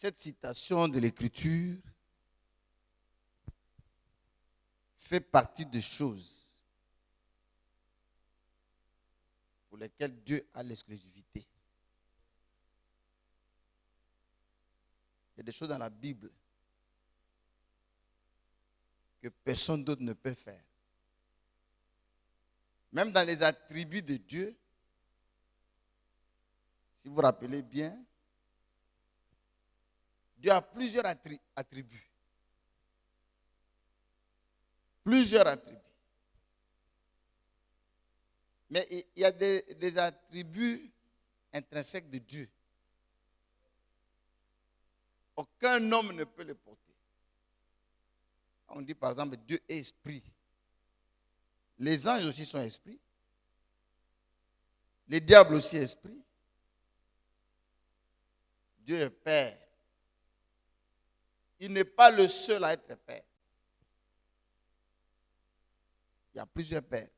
Cette citation de l'Écriture fait partie des choses pour lesquelles Dieu a l'exclusivité. Il y a des choses dans la Bible que personne d'autre ne peut faire. Même dans les attributs de Dieu, si vous vous rappelez bien, Dieu a plusieurs attributs. Plusieurs attributs. Mais il y a des attributs intrinsèques de Dieu. Aucun homme ne peut les porter. On dit par exemple, Dieu est esprit. Les anges aussi sont esprits. Les diables aussi esprits. Dieu est Père. Il n'est pas le seul à être Père. Il y a plusieurs pères.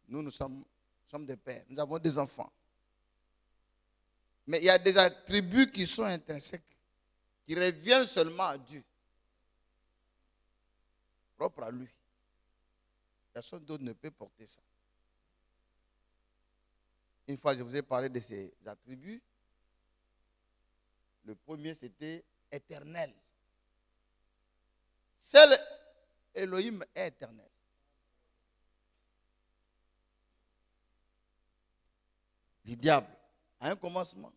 Nous sommes des pères. Nous avons des enfants. Mais il y a des attributs qui sont intrinsèques, qui reviennent seulement à Dieu. Propre à lui. Personne d'autre ne peut porter ça. Une fois, je vous ai parlé de ces attributs. Le premier, c'était éternel. Seul Elohim est éternel. Le diable a un commencement.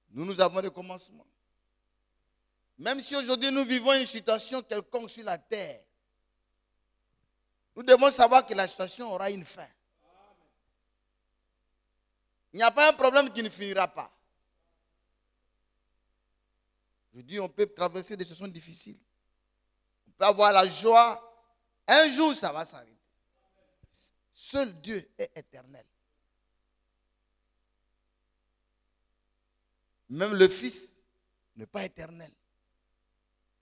Nous avons des commencements. Même si aujourd'hui nous vivons une situation quelconque sur la terre, nous devons savoir que la situation aura une fin. Il n'y a pas un problème qui ne finira pas. Je dis, on peut traverser des situations difficiles. On peut avoir la joie. Un jour, ça va s'arrêter. Seul Dieu est éternel. Même le Fils n'est pas éternel.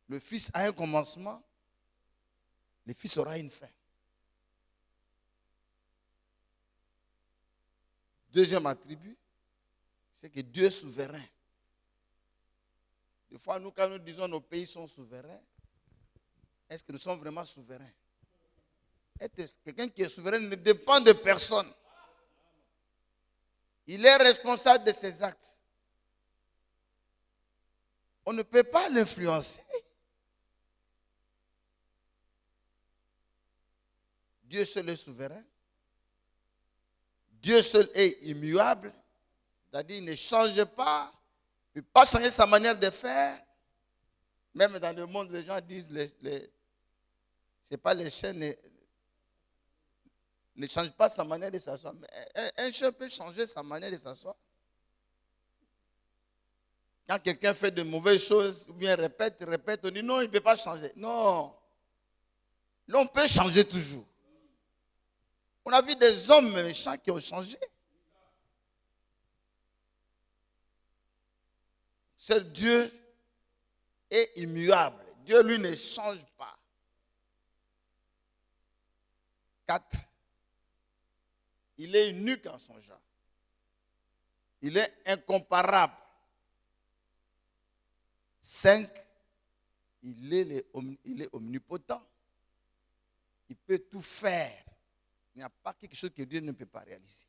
Le Fils a un commencement. Le Fils aura une fin. Deuxième attribut, c'est que Dieu est souverain. Des fois, nous, quand nous disons que nos pays sont souverains, est-ce que nous sommes vraiment souverains? Quelqu'un qui est souverain ne dépend de personne. Il est responsable de ses actes. On ne peut pas l'influencer. Dieu seul est souverain. Dieu seul est immuable. C'est-à-dire qu'il ne change pas. Il ne peut pas changer sa manière de faire. Même dans le monde, les gens disent c'est pas les chiens ne changent pas sa manière de s'asseoir. Mais un chien peut changer sa manière de s'asseoir. Quand quelqu'un fait de mauvaises choses, ou bien répète, on dit non, il ne peut pas changer. Non. L'on peut changer toujours. On a vu des hommes méchants qui ont changé. Seul Dieu est immuable. Dieu, lui, ne change pas. 4. Il est unique en son genre. Il est incomparable. 5. Il est omnipotent. Il peut tout faire. Il n'y a pas quelque chose que Dieu ne peut pas réaliser.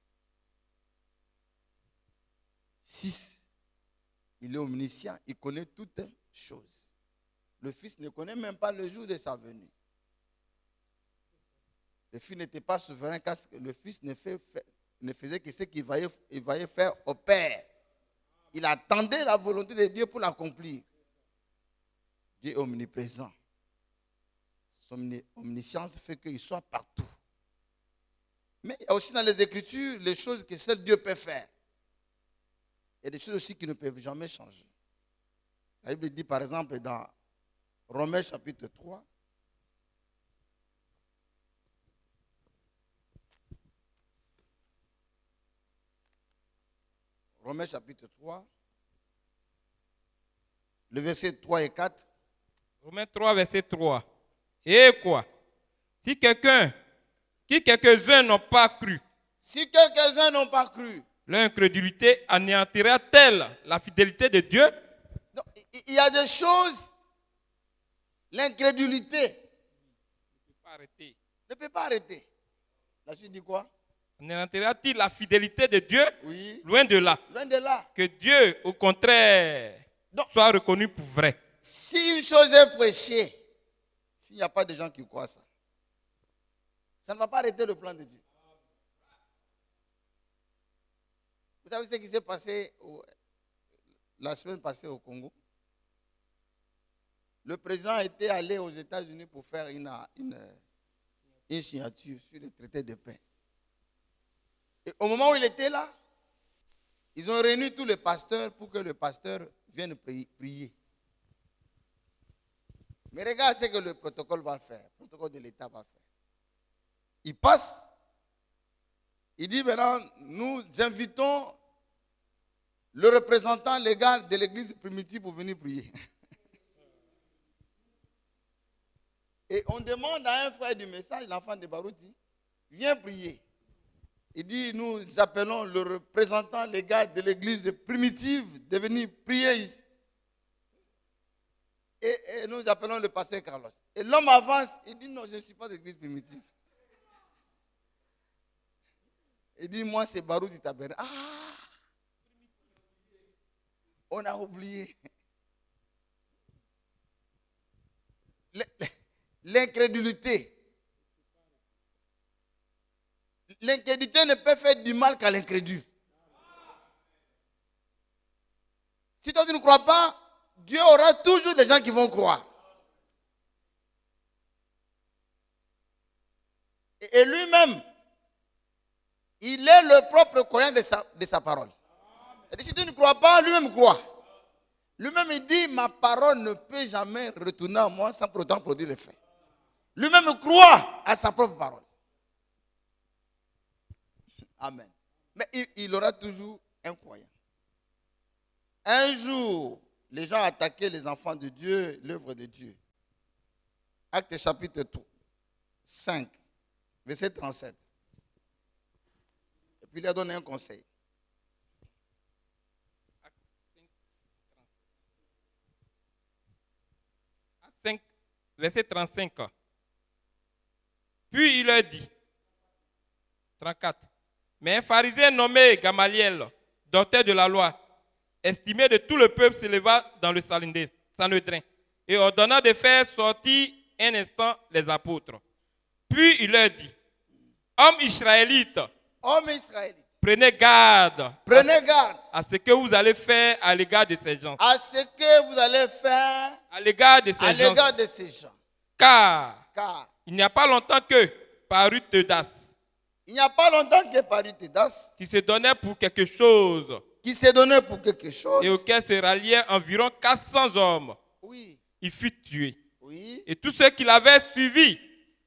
6. Il est omniscient. Il connaît toutes choses. Le Fils ne connaît même pas le jour de sa venue. Le Fils n'était pas souverain car le Fils ne faisait que ce qu'il voyait faire au Père. Il attendait la volonté de Dieu pour l'accomplir. Dieu est omniprésent. Son omniscience fait qu'il soit partout. Mais il y a aussi dans les Écritures les choses que seul Dieu peut faire. Il y a des choses aussi qui ne peuvent jamais changer. La Bible dit par exemple dans Romains chapitre 3, Romains chapitre 3, le verset 3 et 4. Romains 3, verset 3. Et quoi? Si quelques-uns n'ont pas cru. Si quelques-uns n'ont pas cru. Leur incrédulité anéantira-t-elle la fidélité de Dieu? Donc, il y a des choses, l'incrédulité Arrêtez. ne peut pas arrêter. La suite dit quoi? Anéantira-t-il la fidélité de Dieu? Oui. Loin de là. Loin de là. Que Dieu, au contraire, Donc, soit reconnu pour vrai. si une chose est prêchée, s'il n'y a pas de gens qui croient ça, ça ne va pas arrêter le plan de Dieu. Vous savez ce qui s'est passé la semaine passée au Congo? Le président était allé aux États-Unis pour faire une signature sur le traité de paix. Et au moment où il était là, ils ont réuni tous les pasteurs pour que le pasteur vienne prier. Mais regarde ce que le protocole va faire, le protocole de l'État va faire. Il passe, il dit maintenant, nous invitons le représentant légal de l'église primitive pour venir prier. Et on demande à un frère du message, l'enfant de Barouti, viens prier. Il dit, nous appelons le représentant légal de l'église primitive de venir prier ici. Et nous appelons le pasteur Carlos. Et l'homme avance, il dit, non, je ne suis pas d'église primitive. Il dit, moi c'est Barouti Tabernacle. Ah! On a oublié. L'incrédulité. L'incrédulité ne peut faire du mal qu'à l'incrédule. Si toi tu ne crois pas, Dieu aura toujours des gens qui vont croire. Et lui-même, il est le propre croyant de sa parole. Et si tu ne crois pas, lui-même croit. Lui-même, il dit, ma parole ne peut jamais retourner à moi sans pour autant produire l'effet. Lui-même croit à sa propre parole. Amen. Mais il aura toujours un croyant. Un jour, les gens attaquaient les enfants de Dieu, l'œuvre de Dieu. Actes chapitre 5, verset 37. Et puis il a donné un conseil. Actes 5, verset 35. Puis il leur dit, 34, mais un pharisien nommé Gamaliel, docteur de la loi, estimé de tout le peuple, s'éleva dans le Sanhédrin et ordonna de faire sortir un instant les apôtres. Puis il leur dit, hommes israélites, prenez garde à ce que vous allez faire à l'égard de ces gens. À ce que vous allez faire à l'égard de ces gens. Car il n'y a pas longtemps que parut Teudas, qui se donnait pour quelque chose, et auquel se ralliaient environ 400 hommes. Oui. Il fut tué. Oui. Et tous ceux qui l'avaient suivi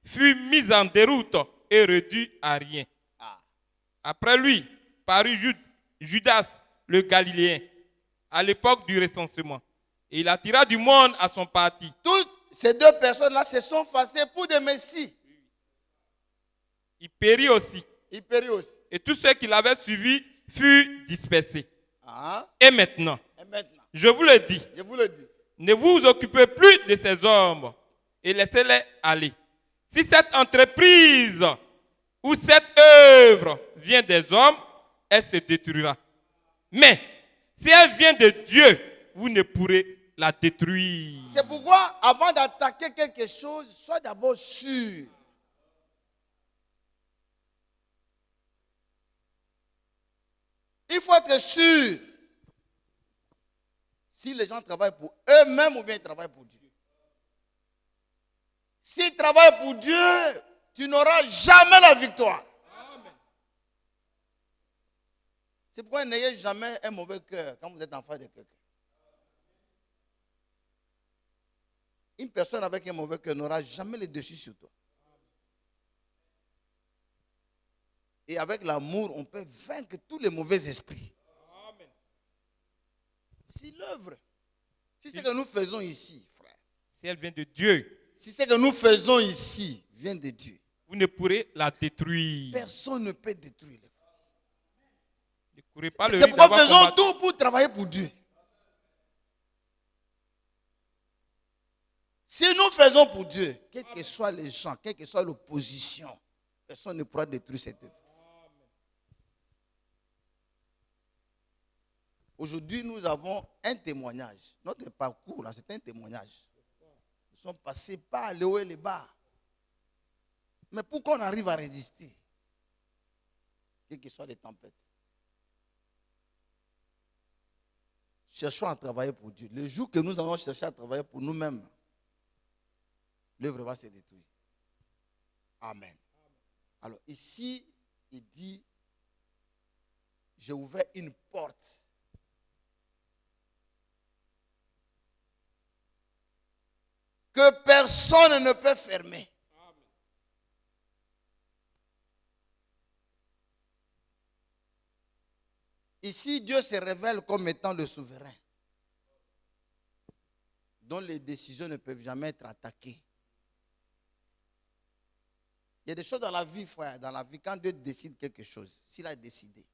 furent mis en déroute et réduits à rien. Après lui parut Judas le Galiléen, à l'époque du recensement. Et il attira du monde à son parti. Toutes ces deux personnes-là se sont fâchées pour des messies. Il périt aussi. Et tous ceux qui l'avaient suivi furent dispersés. Et maintenant, je vous le dis, ne vous occupez plus de ces hommes et laissez-les aller. Si cette entreprise ou cette œuvre vient des hommes, elle se détruira. Mais si elle vient de Dieu, vous ne pourrez la détruire. C'est pourquoi, avant d'attaquer quelque chose, sois d'abord sûr. Il faut être sûr. Si les gens travaillent pour eux-mêmes ou bien ils travaillent pour Dieu. S'ils travaillent pour Dieu, tu n'auras jamais la victoire. Amen. C'est pourquoi n'ayez jamais un mauvais cœur quand vous êtes enfant de quelqu'un. Une personne avec un mauvais cœur n'aura jamais le dessus sur toi. Et avec l'amour, on peut vaincre tous les mauvais esprits. Amen. Si l'œuvre, si ce que nous faisons ici, frère, si elle vient de Dieu, si ce que nous faisons ici vient de Dieu, vous ne pourrez la détruire. Personne ne peut détruire. Courez pas le C'est risque pourquoi d'avoir faisons combattu. tout pour travailler pour Dieu. Si nous faisons pour Dieu, quels que soient les gens, quelle que soit l'opposition, personne ne pourra détruire cette œuvre. Aujourd'hui, nous avons un témoignage. Notre parcours, là, c'est un témoignage. Nous sommes passés par le haut et le bas. Mais pourquoi on arrive à résister? Quelles que soient les tempêtes. Cherchons à travailler pour Dieu. Le jour que nous allons chercher à travailler pour nous-mêmes, l'œuvre va se détruire. Amen. Alors ici, il dit, j'ai ouvert une porte. Que personne ne peut fermer. Ici, Dieu se révèle comme étant le souverain, dont les décisions ne peuvent jamais être attaquées. Il y a des choses dans la vie, frère, dans la vie, quand Dieu décide quelque chose, s'il a décidé,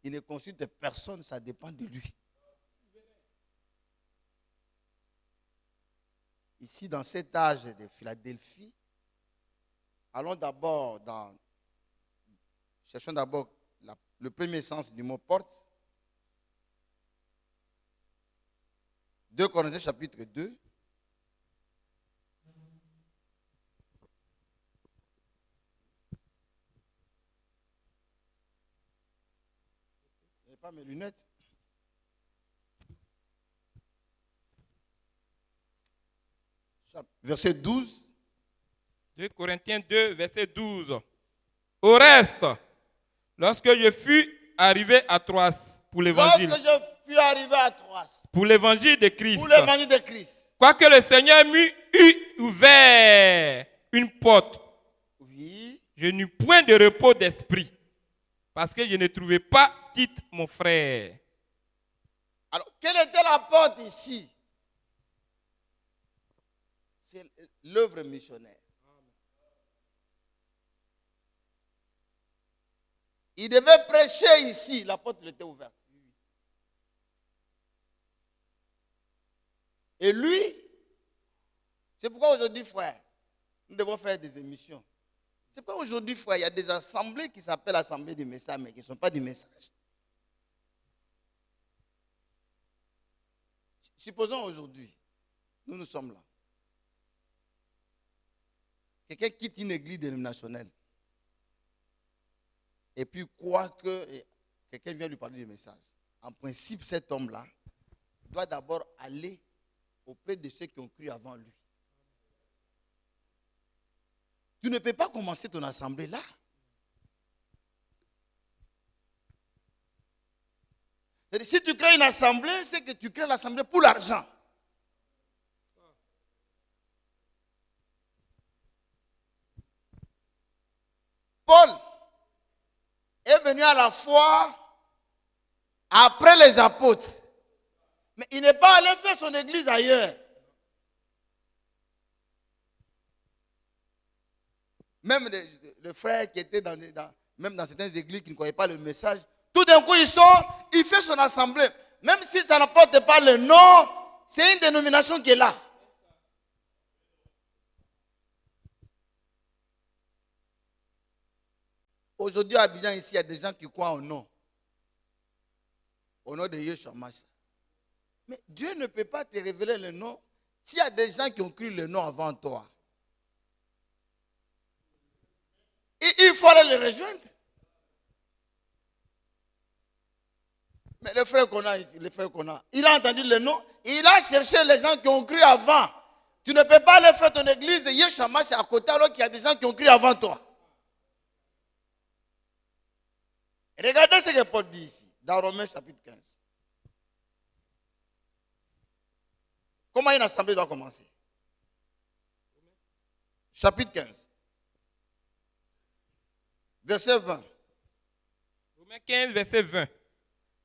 il ne consulte personne, ça dépend de lui. Ici, dans cet âge de Philadelphie, allons d'abord cherchons d'abord le premier sens du mot porte. 2 Corinthiens chapitre 2. Je n'ai pas mes lunettes. Verset 12. 2 Corinthiens 2, verset 12. Au reste, lorsque je fus arrivé à Troas pour l'évangile, Lorsque je fus arrivé à Troas, pour l'évangile de Christ, pour l'évangile de Christ, quoique le Seigneur m'eût ouvert une porte, oui, je n'eus point de repos d'esprit, parce que je ne trouvais pas Tite, mon frère. alors quelle était la porte ici? C'est l'œuvre missionnaire. Il devait prêcher ici, la porte était ouverte. Et lui, c'est pourquoi aujourd'hui, frère, nous devons faire des émissions. C'est pourquoi aujourd'hui, frère, il y a des assemblées qui s'appellent assemblées du message, mais qui ne sont pas du message. Supposons aujourd'hui, nous sommes là. Quelqu'un quitte une église dénominationnelle. Et puis croit que quelqu'un vient lui parler du message. En principe, cet homme-là doit d'abord aller auprès de ceux qui ont cru avant lui. Tu ne peux pas commencer ton assemblée là. C'est-à-dire, si tu crées une assemblée, c'est que tu crées l'assemblée pour l'argent. Paul est venu à la foi après les apôtres. Mais il n'est pas allé faire son église ailleurs. Même les frères qui étaient même dans certaines églises qui ne croyaient pas le message, tout d'un coup il fait son assemblée. Même si ça n'apporte pas le nom, c'est une dénomination qui est là. Aujourd'hui à Abidjan, ici, il y a des gens qui croient au nom. Au nom de Yeshua Mashiach. Mais Dieu ne peut pas te révéler le nom s'il y a des gens qui ont cru le nom avant toi. Il faut aller les rejoindre. Mais le frère qu'on a ici, il a entendu le nom, il a cherché les gens qui ont cru avant. Tu ne peux pas aller faire ton église de Yeshua Mashiach à côté alors qu'il y a des gens qui ont cru avant toi. Regardez ce que Paul dit ici, dans Romains chapitre 15. Comment une assemblée doit commencer? Chapitre 15. Verset 20. Romains 15, verset 20.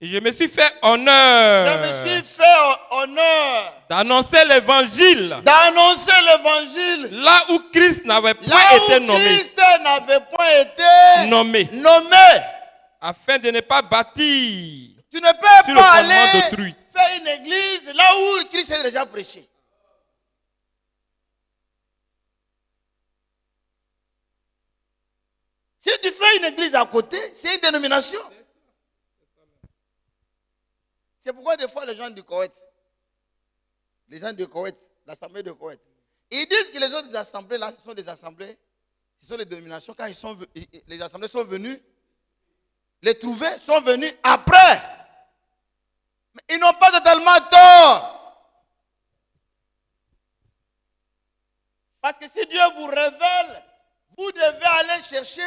Et je me suis fait honneur. Je me suis fait honneur d'annoncer l'évangile. D'annoncer l'évangile. Là où Christ n'avait point été nommé. Christ n'avait point été nommé. afin de ne pas bâtir Tu ne peux sur le pas fondement aller d'autrui. faire une église là où Christ a déjà prêché. Si tu fais une église à côté, c'est une dénomination. C'est pourquoi des fois les gens du Koweït, l'assemblée de Koweït, ils disent que les autres assemblées là, ce sont des assemblées, ce sont les dénominations. Quand les assemblées sont venues, les trouver sont venus après. Mais ils n'ont pas totalement tort. Parce que si Dieu vous révèle, vous devez aller chercher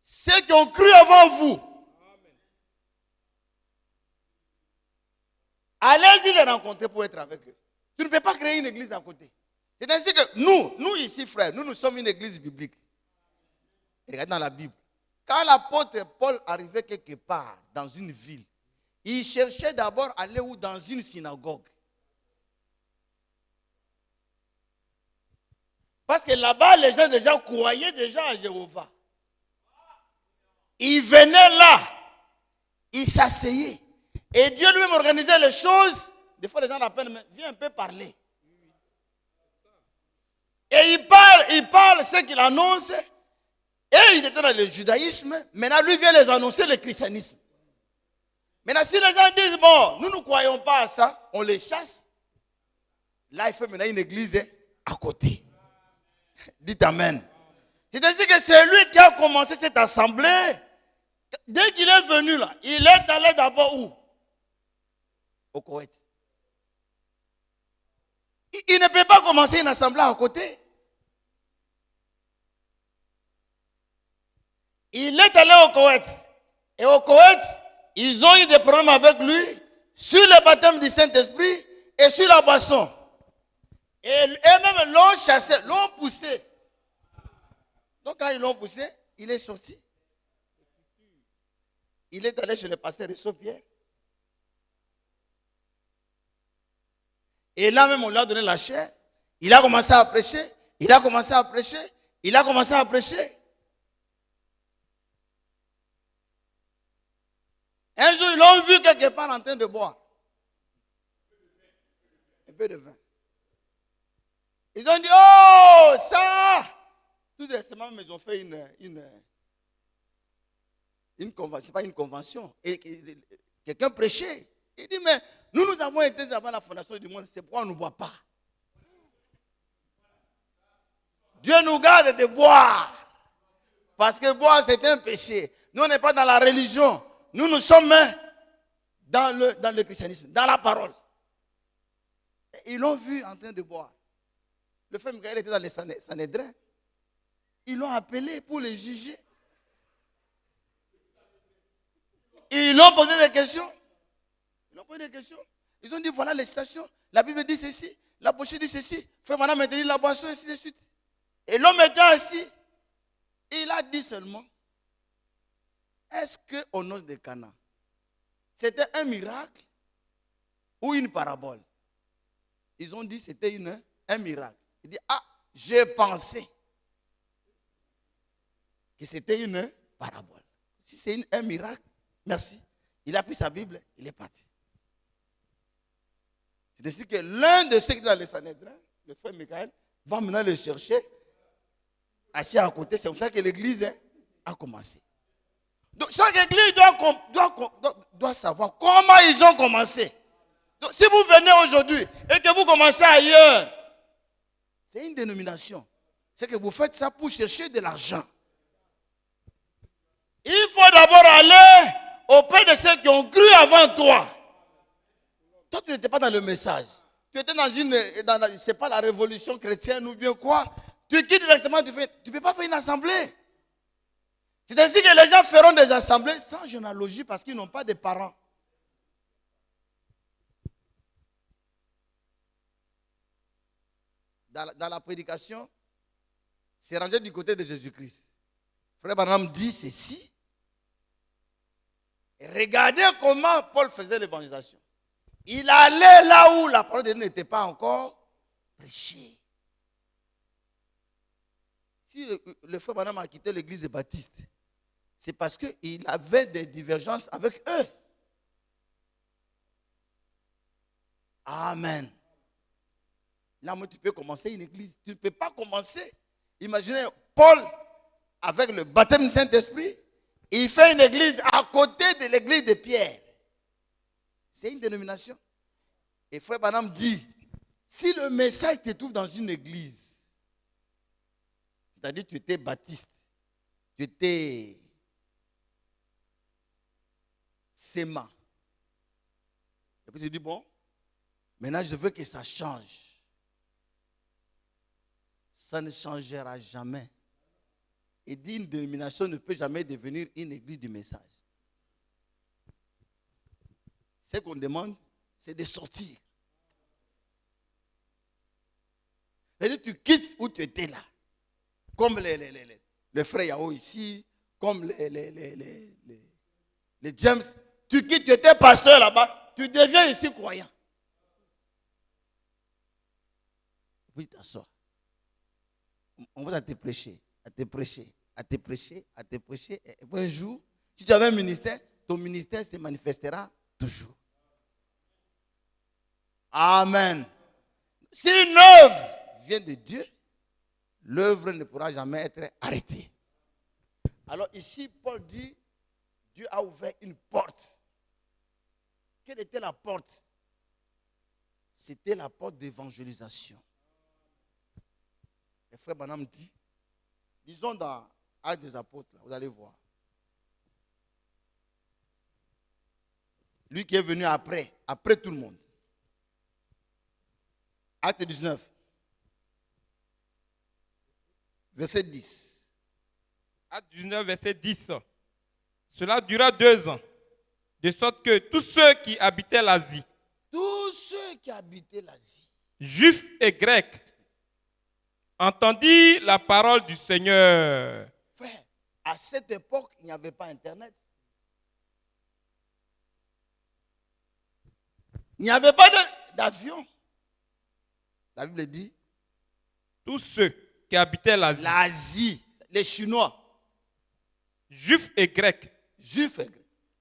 ceux qui ont cru avant vous. Allez-y les rencontrer pour être avec eux. Tu ne peux pas créer une église à côté. C'est ainsi que nous ici, frères, nous sommes une église biblique. Regardez dans la Bible. Quand l'apôtre Paul arrivait quelque part dans une ville, il cherchait d'abord à aller où? Dans une synagogue. Parce que là-bas, les gens déjà croyaient déjà à Jéhovah. Ils venaient là, ils s'asseyaient. Et Dieu lui-même organisait les choses. Des fois, les gens l'appellent, mais viens un peu parler. Et il parle ce qu'il annonce. Et il était dans le judaïsme. Maintenant, lui vient les annoncer le christianisme. Maintenant, si les gens disent, bon, nous ne croyons pas à ça, on les chasse. Là, il fait maintenant une église à côté. Dites Amen. C'est-à-dire que c'est lui qui a commencé cette assemblée. Dès qu'il est venu là, il est allé d'abord où? Au Koweït. Il ne peut pas commencer une assemblée à côté. Il est allé au Koweït. Et au Koweït, ils ont eu des problèmes avec lui sur le baptême du Saint-Esprit et sur la boisson. Et même l'ont chassé, l'ont poussé. Donc quand ils l'ont poussé, il est sorti. Il est allé chez le pasteur Ressau-Pierre. Et là même, on lui a donné la chair. Il a commencé à prêcher. Il a commencé à prêcher. Il a commencé à prêcher. Un jour, ils l'ont vu quelque part en train de boire. Un peu de vin. Ils ont dit, oh, ça! Tout récemment, ils ont fait une convention. Ce n'est pas une convention. Et quelqu'un prêchait. Il dit, mais nous avons été avant la fondation du monde. C'est pourquoi on ne boit pas. Dieu nous garde de boire. Parce que boire, c'est un péché. Nous, on n'est pas dans la religion. Nous sommes dans le christianisme, dans la parole. Et ils l'ont vu en train de boire. Le frère Michael était dans les Sanhédrins. Ils l'ont appelé pour le juger. Ils l'ont posé des questions. Ils ont dit, voilà les citations. La Bible dit ceci. La bouche dit ceci. Frère, madame, maintenant la boisson, et ainsi de suite. Et l'homme était assis. Il a dit seulement, est-ce qu'au nom de Cana, c'était un miracle ou une parabole? Ils ont dit que c'était un miracle. Il dit, ah, j'ai pensé que c'était une parabole. Si c'est un miracle, merci. Il a pris sa Bible, il est parti. C'est-à-dire que l'un de ceux qui sont dans les Sanhédrins, le frère Michael, va maintenant le chercher, assis à côté. C'est comme ça que l'église a commencé. Donc chaque église doit savoir comment ils ont commencé. Donc, si vous venez aujourd'hui et que vous commencez ailleurs, c'est une dénomination. C'est que vous faites ça pour chercher de l'argent. Il faut d'abord aller auprès de ceux qui ont cru avant toi. Toi, tu n'étais pas dans le message. Tu étais c'est pas la révolution chrétienne ou bien quoi. Tu quittes directement, tu ne peux pas faire une assemblée. C'est ainsi que les gens feront des assemblées sans généalogie parce qu'ils n'ont pas de parents. Dans la prédication, c'est rangé du côté de Jésus-Christ. Frère Branham dit ceci. Regardez comment Paul faisait l'évangélisation. Il allait là où la parole de Dieu n'était pas encore prêchée. Si le frère Branham a quitté l'église de Baptiste, c'est parce qu'il avait des divergences avec eux. Amen. Là, moi, tu peux commencer une église. Tu ne peux pas commencer. Imaginez Paul, avec le baptême du Saint-Esprit, il fait une église à côté de l'église de Pierre. C'est une dénomination. Et Frère Branham dit, si le message te trouve dans une église, c'est-à-dire que tu étais baptiste, tu étais séma, et puis tu dis, bon, maintenant je veux que ça change. Ça ne changera jamais. Et dit, une dénomination ne peut jamais devenir une église du message. Ce qu'on demande, c'est de sortir. C'est-à-dire tu quittes où tu étais là. Comme les frères Yao ici, comme les James. Tu quittes, tu étais pasteur là-bas, tu deviens ici croyant. Puis tu t'assois. On va te prêcher, à te prêcher, à te prêcher, à te prêcher. Et un jour, si tu avais un ministère, ton ministère se manifestera toujours. Amen. Si une œuvre vient de Dieu, l'œuvre ne pourra jamais être arrêtée. Alors ici, Paul dit, Dieu a ouvert une porte. Quelle était la porte? C'était la porte d'évangélisation. Et Frère Branham dit, disons dans Actes des Apôtres, vous allez voir. Lui qui est venu après tout le monde. Acte 19, verset 10. Acte 19, verset 10. Cela dura 2 ans, de sorte que tous ceux qui habitaient l'Asie, juifs et grecs, entendirent la parole du Seigneur. Frère, à cette époque, il n'y avait pas Internet. Il n'y avait pas d'avion. La Bible dit, tous ceux qui habitaient l'Asie, les Chinois, juifs et grecs,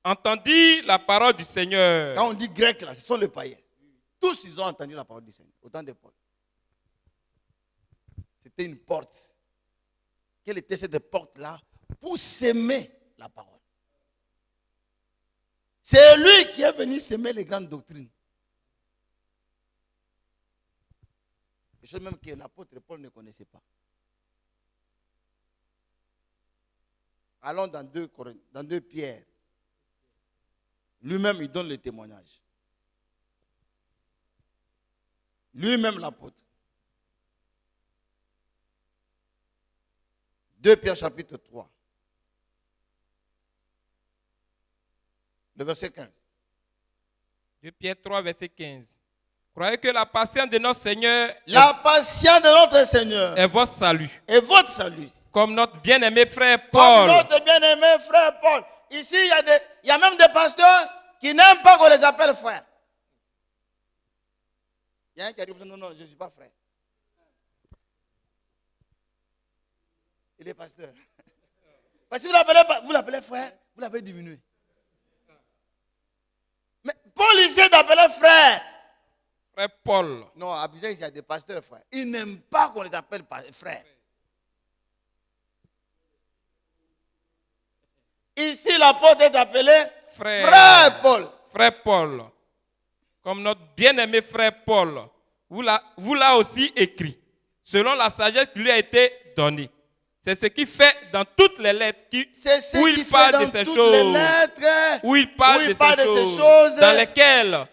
entendirent la parole du Seigneur. Quand on dit grec, là, ce sont les païens. Tous, ils ont entendu la parole du Seigneur, au temps de Paul. C'était une porte. Quelle était cette porte-là? Pour s'aimer la parole. C'est lui qui est venu s'aimer les grandes doctrines. Des choses même que l'apôtre Paul ne connaissait pas. Allons dans 2 Pierre. Lui-même, il donne le témoignage. Lui-même, l'apôtre. 2 Pierre chapitre 3. Le verset 15. 2 Pierre 3, verset 15. Croyez que la patience de notre Seigneur est votre salut. Et votre salut. Comme notre bien-aimé frère Paul. Ici, il y a même des pasteurs qui n'aiment pas qu'on les appelle frères. Il y a un qui a dit, non, je ne suis pas frère. Il est pasteur. Parce que vous l'appelez frère, vous l'avez diminué. Mais Paul, il sait d'appeler frère. Frère Paul. Non, à Abidjan, il y a des pasteurs frères. Ils n'aiment pas qu'on les appelle frères. Ici, l'apôtre est appelé frère Paul. Frère Paul. Comme notre bien-aimé frère Paul. Vous l'a aussi écrit. Selon la sagesse qui lui a été donnée. C'est ce qu'il fait dans toutes les lettres où il parle de ces choses. Où il parle de ces choses dans lesquelles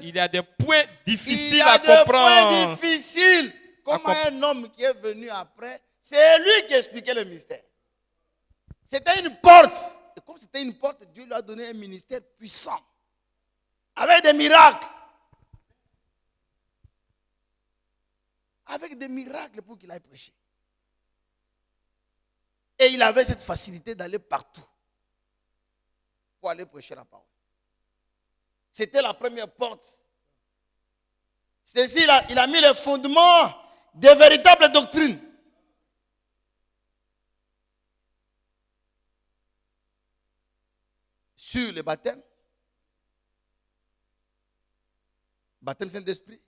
il y a des points difficiles à comprendre. Comme un homme qui est venu après, c'est lui qui expliquait le mystère. C'était une porte. Et comme c'était une porte, Dieu lui a donné un ministère puissant. Avec des miracles. Avec des miracles pour qu'il aille prêcher. Et il avait cette facilité d'aller partout pour aller prêcher la parole. C'était la première porte. C'est-à-dire il a mis les fondements des véritables doctrines. sur le baptême Saint-Esprit.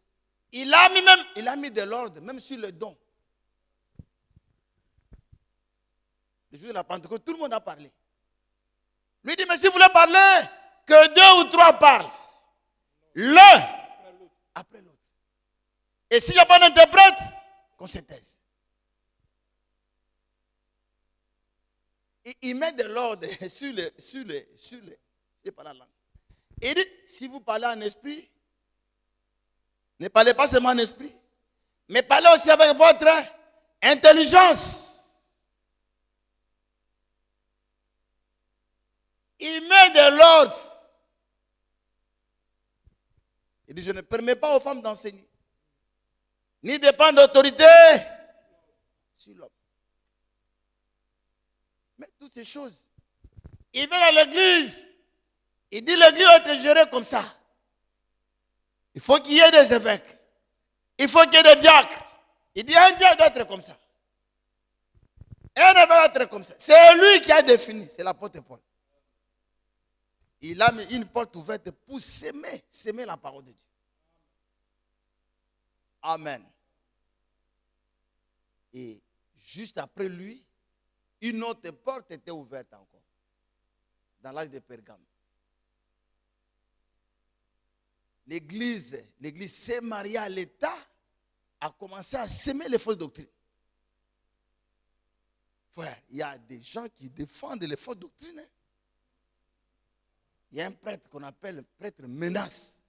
Il a mis de l'ordre, même sur le don. Le jour de la Pentecôte, tout le monde a parlé. Lui dit, mais si vous voulez parler, que 2 ou 3 parlent. L'un après l'autre. Et s'il n'y a pas d'interprète, qu'on se taise. Il met de l'ordre sur la langue. Il dit, si vous parlez en esprit, ne parlez pas seulement en esprit, mais parlez aussi avec votre intelligence. Il met de l'ordre. Il dit, je ne permets pas aux femmes d'enseigner, ni de prendre d'autorité sur l'homme. Mais toutes ces choses, il vient à l'église, il dit l'église va être gérée comme ça. Il faut qu'il y ait des évêques, il faut qu'il y ait des diacres. Il dit un diacre doit être comme ça, un évêque doit être comme ça. C'est lui qui a défini, c'est l'apôtre Paul. Il a mis une porte ouverte pour s'aimer la parole de Dieu. Amen. Et juste après lui, une autre porte était ouverte encore, dans l'âge de Pergame. L'église s'est mariée à l'État, a commencé à s'aimer les fausses doctrines. Frère, il y a des gens qui défendent les fausses doctrines. Hein. Il y a un prêtre qu'on appelle le prêtre menace.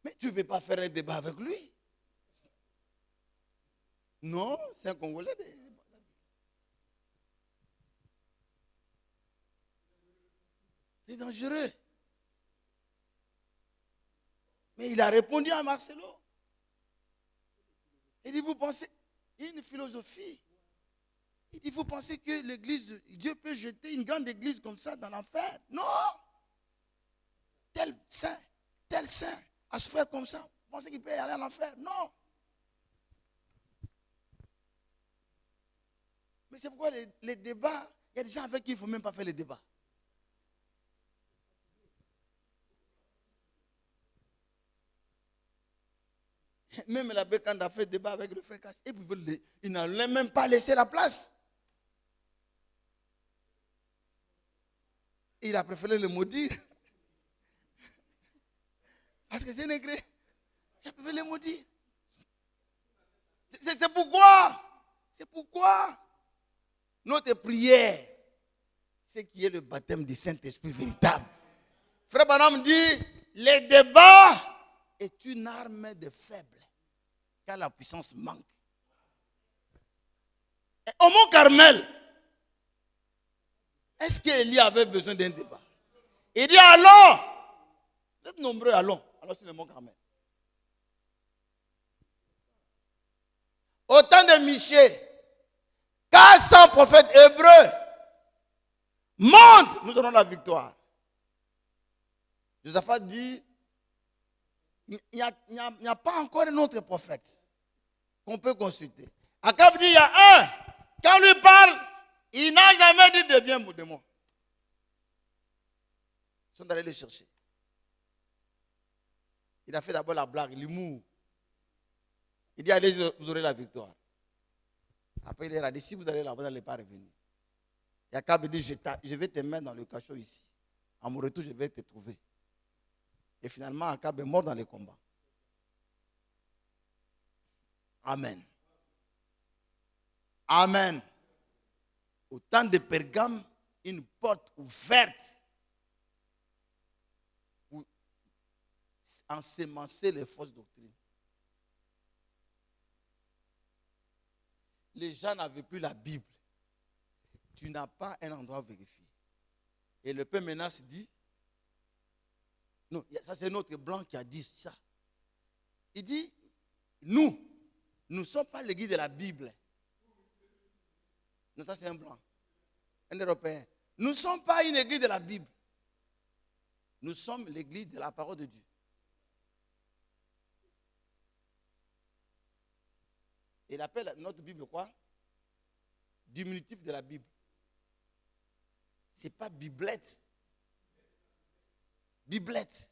Mais tu ne peux pas faire un débat avec lui. Non, c'est un Congolais. C'est dangereux. Mais il a répondu à Marcelo. Il dit, vous pensez, il y a une philosophie. Il dit, vous pensez que l'église, Dieu peut jeter une grande église comme ça dans l'enfer? Non. Tel saint, à se faire comme ça, vous pensez qu'il peut aller en enfer? Non. Mais c'est pourquoi les débats, il y a des gens avec qui il ne faut même pas faire les débats. Même l'abbé, quand il a fait débat avec le frère Casse, et puis il n'a même pas laissé la place. Il a préféré le maudire. Parce que c'est négré. Il a préféré le maudire. C'est pourquoi notre prière, c'est qu'il y ait le baptême du Saint-Esprit véritable. Frère Branham dit, les débats est une arme de faible, car la puissance manque. Et au Mont Carmel, est-ce qu'Élie avait besoin d'un débat? Il dit, allons, vous êtes nombreux, allons sur le Mont Carmel. Au temps de Michée, 400 prophètes hébreux montent, nous aurons la victoire. Josaphat dit, il n'y a pas encore un autre prophète qu'on peut consulter. Akab dit, il y a un. Quand lui parle, il n'a jamais dit de bien de moi. Ils sont allés le chercher. Il a fait d'abord la blague, l'humour. Il dit, allez, vous aurez la victoire. Après, il leur a dit, si vous allez là-bas, vous n'allez pas revenir. Et Akab dit, je vais te mettre dans le cachot ici. À mon retour, je vais te trouver. Et finalement, Akab est mort dans les combats. Amen. Amen. Au temps de Pergame, une porte ouverte pour ensemencer les fausses doctrines. Les gens n'avaient plus la Bible. Tu n'as pas un endroit vérifié. Et le père Menace dit, non, ça c'est notre blanc qui a dit ça. Il dit, nous ne sommes pas l'église de la Bible. Non, ça c'est un blanc, un Européen. Nous ne sommes pas une église de la Bible. Nous sommes l'église de la parole de Dieu. Il appelle notre Bible quoi? diminutif de la Bible. Ce n'est pas biblette. Biblette.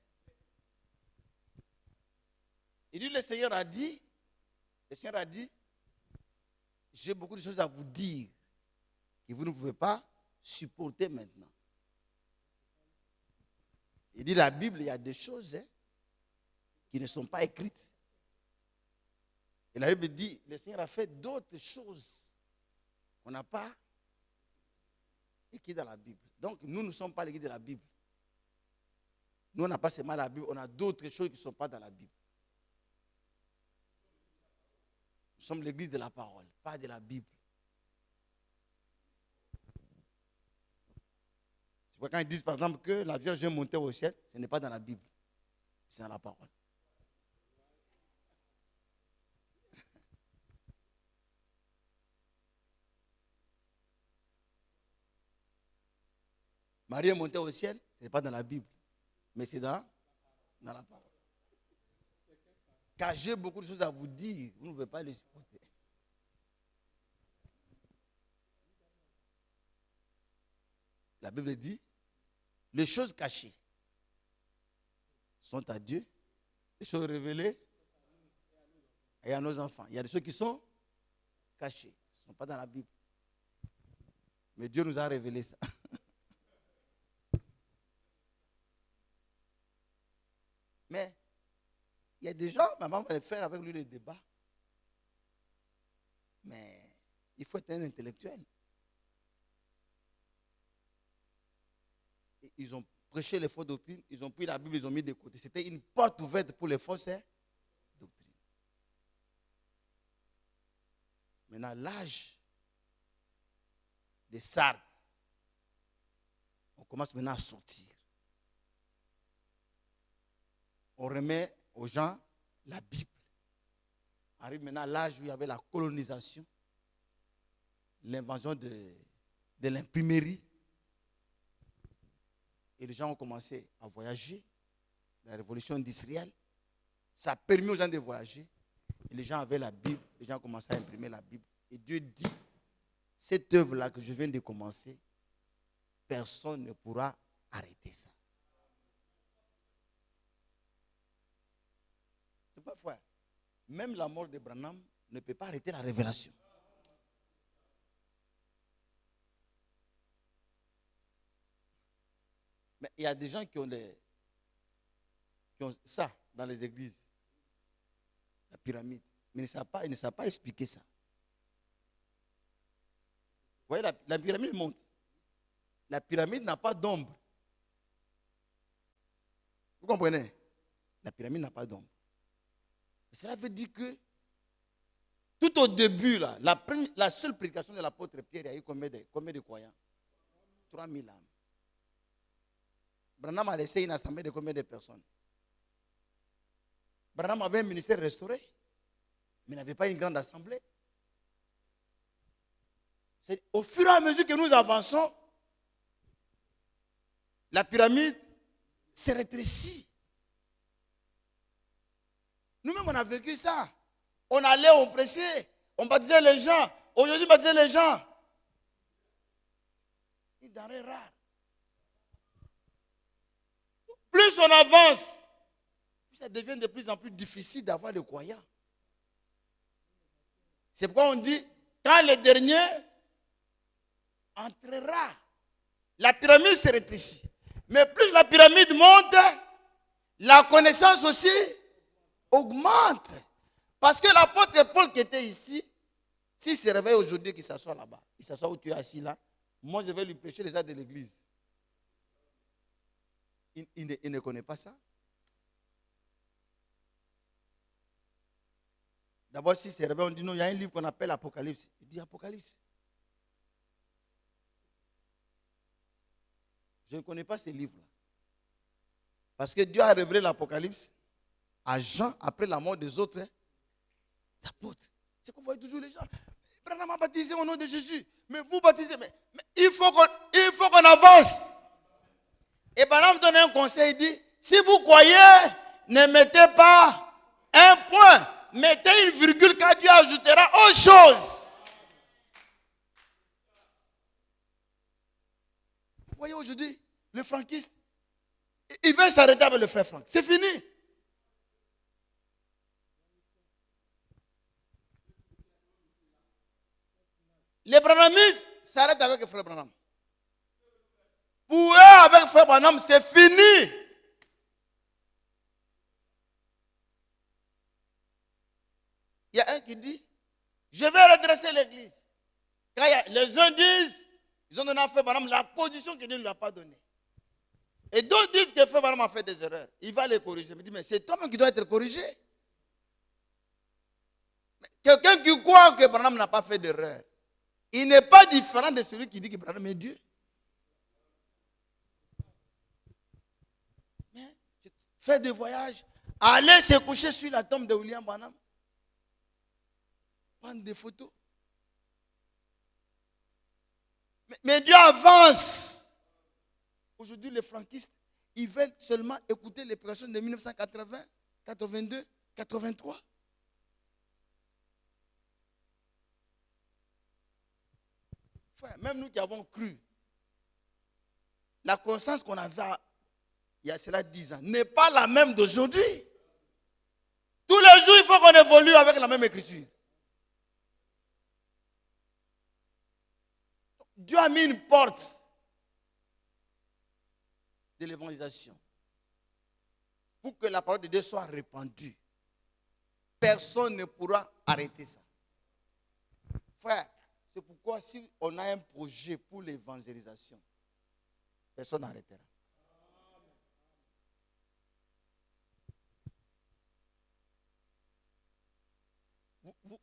Il dit, le Seigneur a dit, j'ai beaucoup de choses à vous dire que vous ne pouvez pas supporter maintenant. Il dit, la Bible, il y a des choses qui ne sont pas écrites. Et la Bible dit, le Seigneur a fait d'autres choses qu'on n'a pas écrites dans la Bible. Donc, nous ne sommes pas l'église de la Bible. Nous, on n'a pas seulement la Bible, on a d'autres choses qui ne sont pas dans la Bible. Nous sommes l'église de la parole, pas de la Bible. C'est pourquoi quand ils disent par exemple que la Vierge est montée au ciel, ce n'est pas dans la Bible, c'est dans la parole. Marie est montée au ciel, ce n'est pas dans la Bible, mais c'est dans la parole. Car j'ai beaucoup de choses à vous dire, vous ne pouvez pas les supporter. La Bible dit, les choses cachées sont à Dieu, les choses révélées et à nos enfants. Il y a des choses qui sont cachées, qui ne sont pas dans la Bible. Mais Dieu nous a révélé ça. Mais il y a des gens, maman va faire avec lui le débat. Mais il faut être un intellectuel. Et ils ont prêché les fausses doctrines, ils ont pris la Bible, ils ont mis de côté. C'était une porte ouverte pour les fausses doctrines. Maintenant, l'âge des Sardes, on commence maintenant à sortir. On remet aux gens la Bible. Arrive maintenant l'âge où il y avait la colonisation, l'invention de l'imprimerie. Et les gens ont commencé à voyager. La révolution industrielle, ça a permis aux gens de voyager. Et les gens avaient la Bible, les gens ont commencé à imprimer la Bible. Et Dieu dit, cette œuvre-là que je viens de commencer, personne ne pourra arrêter ça. C'est pas vrai. Même la mort de Branham ne peut pas arrêter la révélation. Mais il y a des gens qui ont ça dans les églises. La pyramide. Mais ils ne savent pas expliquer ça. Vous voyez, la pyramide monte. La pyramide n'a pas d'ombre. Vous comprenez? La pyramide n'a pas d'ombre. Cela veut dire que tout au début, là, la seule prédication de l'apôtre Pierre, il y a eu combien de croyants? 3000 âmes. Branham a laissé une assemblée de combien de personnes? Branham avait un ministère restauré, mais n'avait pas une grande assemblée. C'est au fur et à mesure que nous avançons, la pyramide s'est rétrécie. Nous-mêmes, on a vécu ça. On allait, on prêchait, on baptisait les gens. Aujourd'hui, baptiser les gens. Une denrée rare. Plus on avance, plus ça devient de plus en plus difficile d'avoir des croyants. C'est pourquoi on dit, quand le dernier entrera, la pyramide se rétrécit. Mais plus la pyramide monte, la connaissance aussi augmente. Parce que l'apôtre Paul qui était ici, s'il se réveille aujourd'hui, qu'il s'assoit là-bas, il s'assoit où tu es assis là, moi je vais lui prêcher les actes de l'église. Il ne connaît pas ça. D'abord, s'il se réveille, on dit non, il y a un livre qu'on appelle Apocalypse. Il dit Apocalypse. Je ne connais pas ces livres-là. Parce que Dieu a révélé l'Apocalypse à Jean après la mort des autres apôtres. C'est qu'on voit toujours les gens. Branham a baptisé au nom de Jésus. Mais vous baptisez. Mais il faut qu'on avance. Et Branham donne un conseil, il dit, si vous croyez, ne mettez pas un point. Mettez une virgule car Dieu ajoutera autre chose. voyez aujourd'hui, le franquiste, il veut s'arrêter avec le frère Franck. C'est fini. Les branhamistes s'arrêtent avec le frère Branham. Pour eux, avec le frère Branham, c'est fini. Il y a un qui dit, je vais redresser l'église. Quand les uns disent, ils ont donné à frère Branham la position que Dieu ne lui a pas donnée. Et d'autres disent que frère Branham a fait des erreurs. Il va les corriger. Je me dis, mais c'est toi-même qui dois être corrigé. Quelqu'un qui croit que Branham n'a pas fait d'erreur, il n'est pas différent de celui qui dit que Branham est Dieu. Mais, faire des voyages, aller se coucher sur la tombe de William Branham, prendre des photos. Mais Dieu avance. Aujourd'hui, les franquistes, ils veulent seulement écouter les prédications de 1980, 82, 83. Frère, même nous qui avons cru, la conscience qu'on avait il y a cela 10 ans n'est pas la même d'aujourd'hui. Tous les jours, il faut qu'on évolue avec la même écriture. Dieu a mis une porte de l'évangélisation pour que la parole de Dieu soit répandue. Personne ne pourra arrêter ça. Frère, c'est pourquoi si on a un projet pour l'évangélisation, personne n'arrêtera.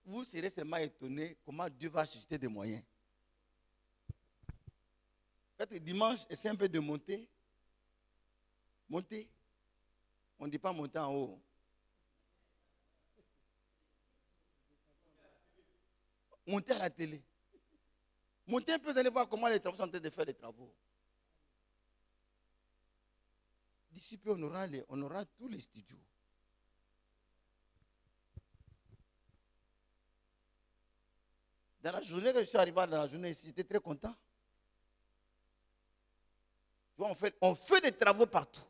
Vous serez seulement étonné comment Dieu va susciter des moyens. Peut-être dimanche, essaie un peu de monter. Monter. On ne dit pas monter en haut. Monter à la télé. Montez un peu, vous allez voir comment les travaux sont en train de faire les travaux. D'ici peu, on aura tous les studios. Dans la journée que je suis arrivé dans la journée ici, j'étais très content. Tu vois, on fait des travaux partout.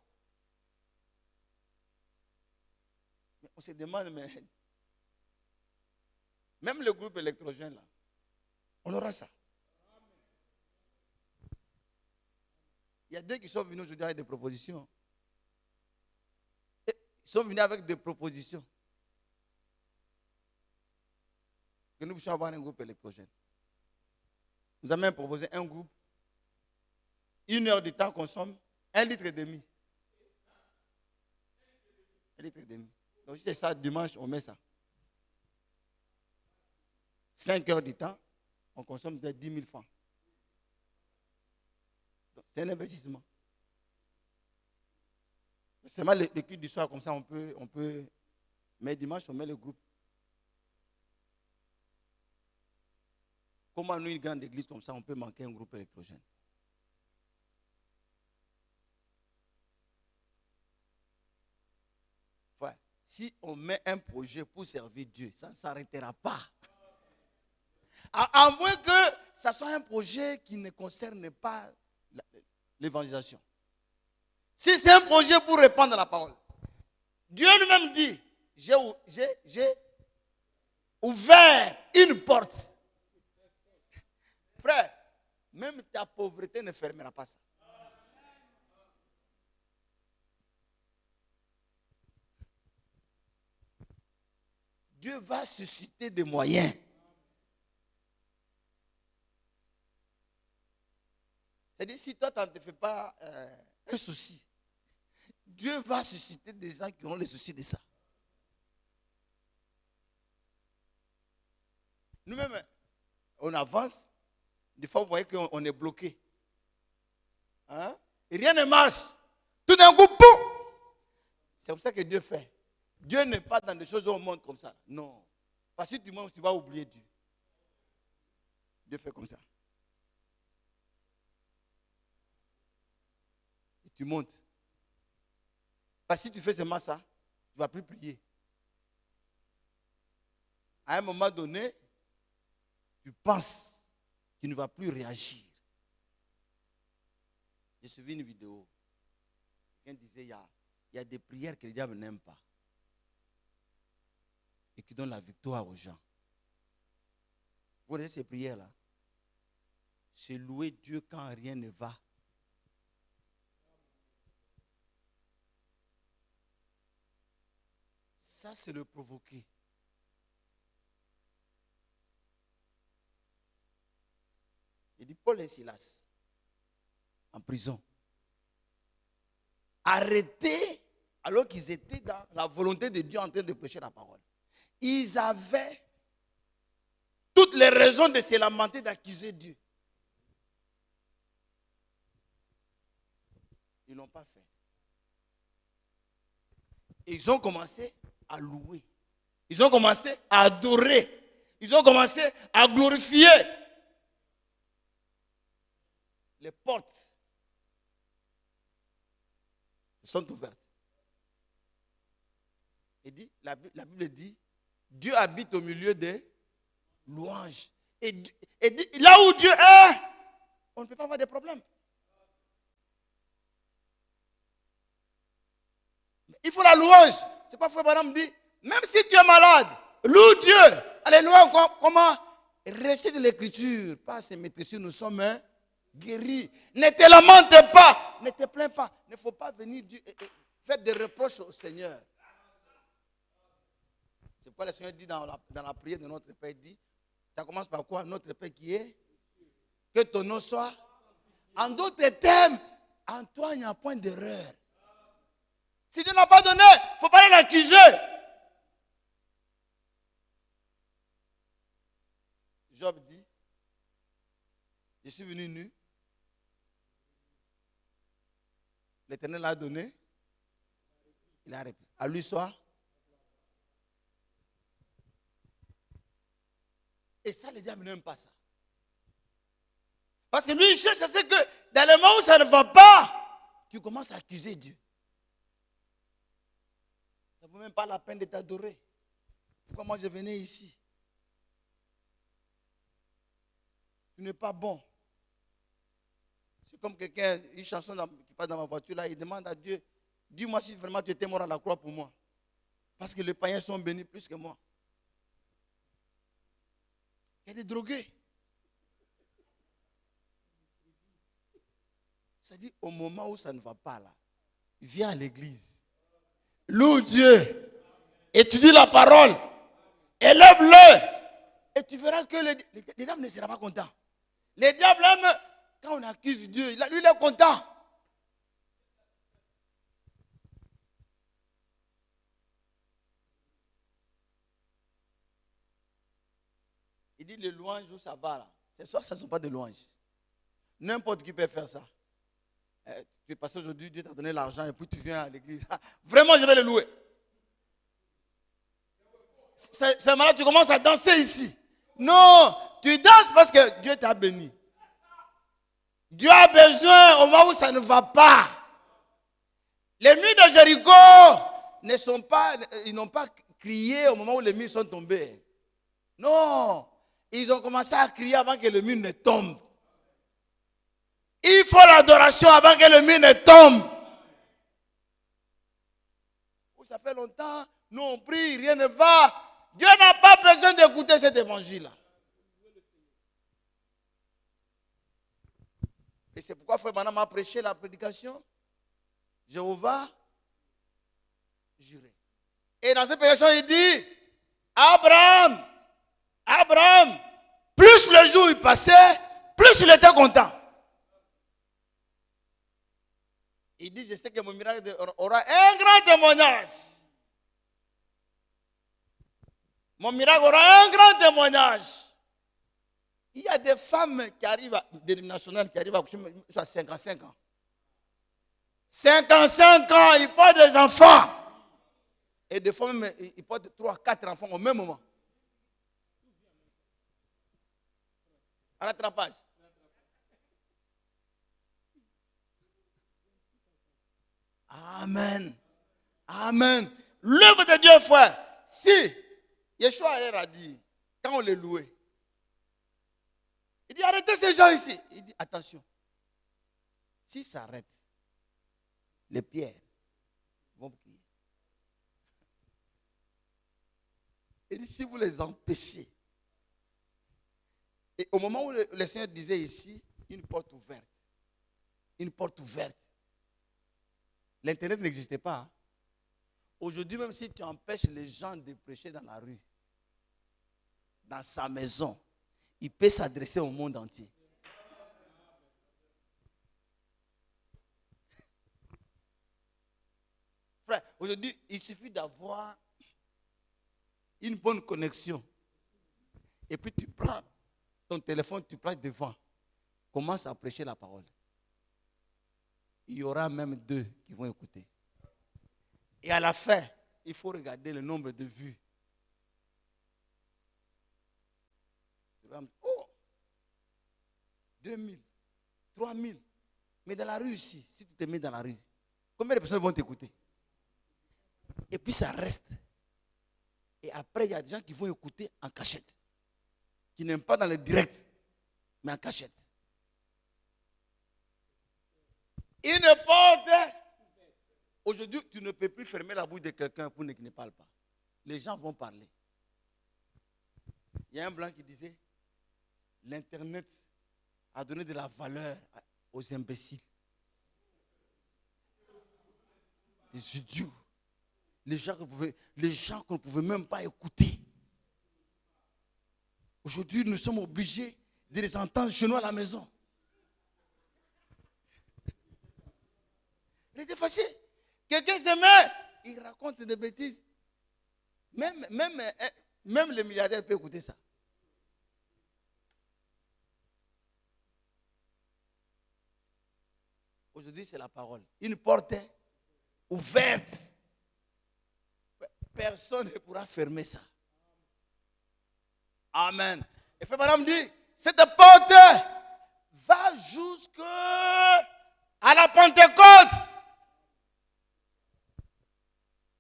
Mais on se demande, mais même le groupe électrogène, là, on aura ça. Il y a deux qui sont venus aujourd'hui avec des propositions. Ils sont venus avec des propositions. Que nous puissions avoir un groupe électrogène. Nous avons même proposé un groupe. 1 heure de temps consomme 1,5 litre. 1,5 litre. Donc si c'est ça, dimanche, on met ça. 5 heures de temps, on consomme peut-être 10 000 francs. C'est un investissement. Seulement le culte du soir, comme ça, on peut. Mais dimanche, on met le groupe. Comment nous, une grande église comme ça, on peut manquer un groupe électrogène? Enfin, si on met un projet pour servir Dieu, ça ne s'arrêtera pas. À moins que ça soit un projet qui ne concerne pas l'évangélisation. Si c'est un projet pour répandre la parole, Dieu lui-même dit, j'ai ouvert une porte. Frère, même ta pauvreté ne fermera pas ça. Dieu va susciter des moyens. C'est-à-dire, si toi, tu ne te fais pas un souci, Dieu va susciter des gens qui ont le souci de ça. Nous-mêmes, on avance. Des fois, vous voyez qu'on est bloqué. Hein? Et rien ne marche. Tout d'un coup, boum! C'est comme ça que Dieu fait. Dieu n'est pas dans des choses au monde comme ça. Non. Parce que si tu montes, tu vas oublier Dieu. Dieu fait comme ça. Et tu montes. Parce que si tu fais seulement ça, tu ne vas plus prier. À un moment donné, tu penses qu'il ne va plus réagir. J'ai suivi une vidéo. Quelqu'un disait, il y a des prières que le diable n'aime pas. Et qui donnent la victoire aux gens. Vous voyez ces prières-là? C'est louer Dieu quand rien ne va. Ça, c'est le provoquer. Il dit Paul et Silas, en prison, arrêtés alors qu'ils étaient dans la volonté de Dieu en train de prêcher la parole. Ils avaient toutes les raisons de se lamenter, d'accuser Dieu. Ils ne l'ont pas fait. Et ils ont commencé à louer. Ils ont commencé à adorer. Ils ont commencé à glorifier. Les portes sont ouvertes. Et dit, la Bible dit, Dieu habite au milieu des louanges. Et dit, là où Dieu est, on ne peut pas avoir de problèmes. Il faut la louange. C'est quoi Frère Branham dit? Même si tu es malade, loue Dieu. Alléluia. Comment? Récite l'écriture. Pas se mettre sur nous sommes guéris. Ne te lamente pas. Ne te plains pas. Il ne faut pas venir faire des reproches au Seigneur. C'est pourquoi le Seigneur dit dans la prière de notre Père, il dit, ça commence par quoi? Notre Père qui est, que ton nom soit. En d'autres termes, en toi, il n'y a point d'erreur. Si Dieu n'a pas donné, il ne faut pas l'accuser. Job dit, je suis venu nu. L'Éternel l'a donné. Il a répondu. À lui soit. Et ça, le diable n'aime pas ça. Parce que lui, il cherche à ce que dans le moment où ça ne va pas, tu commences à accuser Dieu. Ça ne vaut même pas la peine de t'adorer. Pourquoi moi je venais ici? Tu n'es pas bon. C'est comme quelqu'un, une chanson qui passe dans ma voiture, là, il demande à Dieu, dis-moi si vraiment tu étais mort à la croix pour moi. Parce que les païens sont bénis plus que moi. Il y a des drogués. Ça dit, au moment où ça ne va pas là, viens à l'église. Loue Dieu. Étudie la parole. Élève-le. Et tu verras que le diable ne sera pas content. Le diable aime quand on accuse Dieu. Lui, il est content. Il dit les louanges où ça va là. C'est ça, ce ne sont pas des louanges. N'importe qui peut faire ça. Tu es passé aujourd'hui, Dieu t'a donné l'argent et puis tu viens à l'église. Vraiment, je vais le louer. C'est malade, tu commences à danser ici. Non, tu danses parce que Dieu t'a béni. Dieu a besoin au moment où ça ne va pas. Les murs de Jéricho ils n'ont pas crié au moment où les murs sont tombés. Non, ils ont commencé à crier avant que le mur ne tombe. Il faut l'adoration avant que le mur ne tombe. Ça fait longtemps, nous on prie, rien ne va. Dieu n'a pas besoin d'écouter cet évangile-là. Et c'est pourquoi Frère Branham a prêché la prédication. Jéhovah juré. Et dans cette prédication, il dit, Abraham, plus le jour il passait, plus il était content. Il dit, je sais que mon miracle aura un grand témoignage. Mon miracle aura un grand témoignage. Il y a des femmes qui arrivent, des nationales qui arrivent à coucher à 55 ans. 55 ans, ils portent des enfants. Et des fois même, ils portent 3, 4 enfants au même moment. À rattrapage. Amen. Amen. L'œuvre de Dieu, frère. Si Yeshua a dit, quand on les louait, il dit arrêtez ces gens ici. Il dit attention. s'ils s'arrêtent, les pierres vont prier. Et si vous les empêchez, et au moment où le Seigneur disait ici, une porte ouverte, l'Internet n'existait pas. Hein. Aujourd'hui, même si tu empêches les gens de prêcher dans la rue, dans sa maison, il peut s'adresser au monde entier. Frère, aujourd'hui, il suffit d'avoir une bonne connexion. Et puis tu prends ton téléphone, tu places devant. Commence à prêcher la parole. Il y aura même 2 qui vont écouter. Et à la fin, il faut regarder le nombre de vues. Oh, 2000, 3000. Mais dans la rue ici, si tu te mets dans la rue, combien de personnes vont t'écouter? Et puis ça reste. Et après, il y a des gens qui vont écouter en cachette. Qui n'aiment pas dans le direct, mais en cachette. Une porte. Aujourd'hui, tu ne peux plus fermer la bouche de quelqu'un pour qu'il ne parle pas. Les gens vont parler. Il y a un blanc qui disait, l'Internet a donné de la valeur aux imbéciles. Les idiots. Les gens qu'on ne pouvait même pas écouter. Aujourd'hui, nous sommes obligés de les entendre chez nous à la maison. Il était fâché. Quelqu'un se met, il raconte des bêtises. Même le milliardaire peut écouter ça. Aujourd'hui, c'est la parole. Une porte ouverte. Personne ne pourra fermer ça. Amen. Et frère Madame dit, cette porte va jusqu'à la Pentecôte.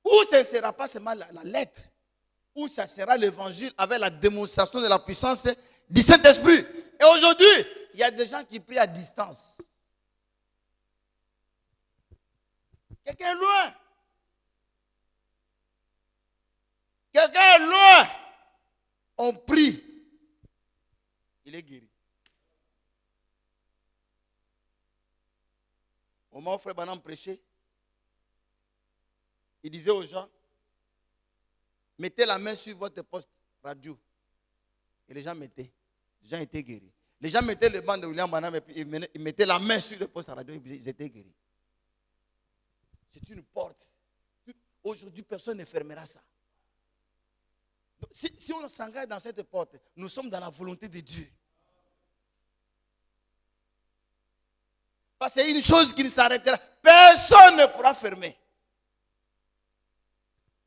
Où ce ne sera pas seulement la lettre, où ça sera l'évangile avec la démonstration de la puissance du Saint-Esprit. Et aujourd'hui, il y a des gens qui prient à distance. Quelqu'un est loin. Quelqu'un est loin. On prie. Il est guéri. Au moment où frère Branham prêchait, il disait aux gens, mettez la main sur votre poste radio. Et les gens mettaient. Les gens étaient guéris. Les gens mettaient le banc de William Branham et puis ils mettaient la main sur le poste radio et ils étaient guéris. C'est une porte. Aujourd'hui, personne ne fermera ça. Donc, si on s'engage dans cette porte, nous sommes dans la volonté de Dieu. Parce que c'est une chose qui ne s'arrêtera. Personne ne pourra fermer.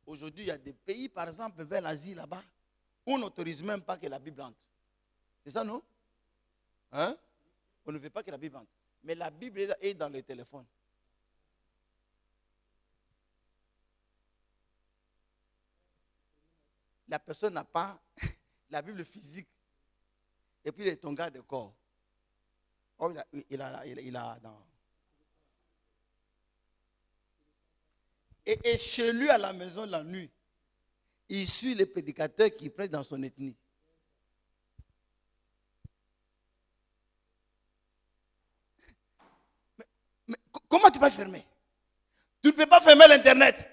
Aujourd'hui, il y a des pays, par exemple, vers l'Asie, là-bas, où on n'autorise même pas que la Bible entre. C'est ça, non? Hein? On ne veut pas que la Bible entre. Mais la Bible est dans le téléphone. La personne n'a pas la Bible physique. Et puis il est ton gars de corps. Oh, il a dans. Et chez lui à la maison la nuit, il suit les prédicateurs qui prêchent dans son ethnie. Mais comment tu peux fermer? Tu ne peux pas fermer l'Internet.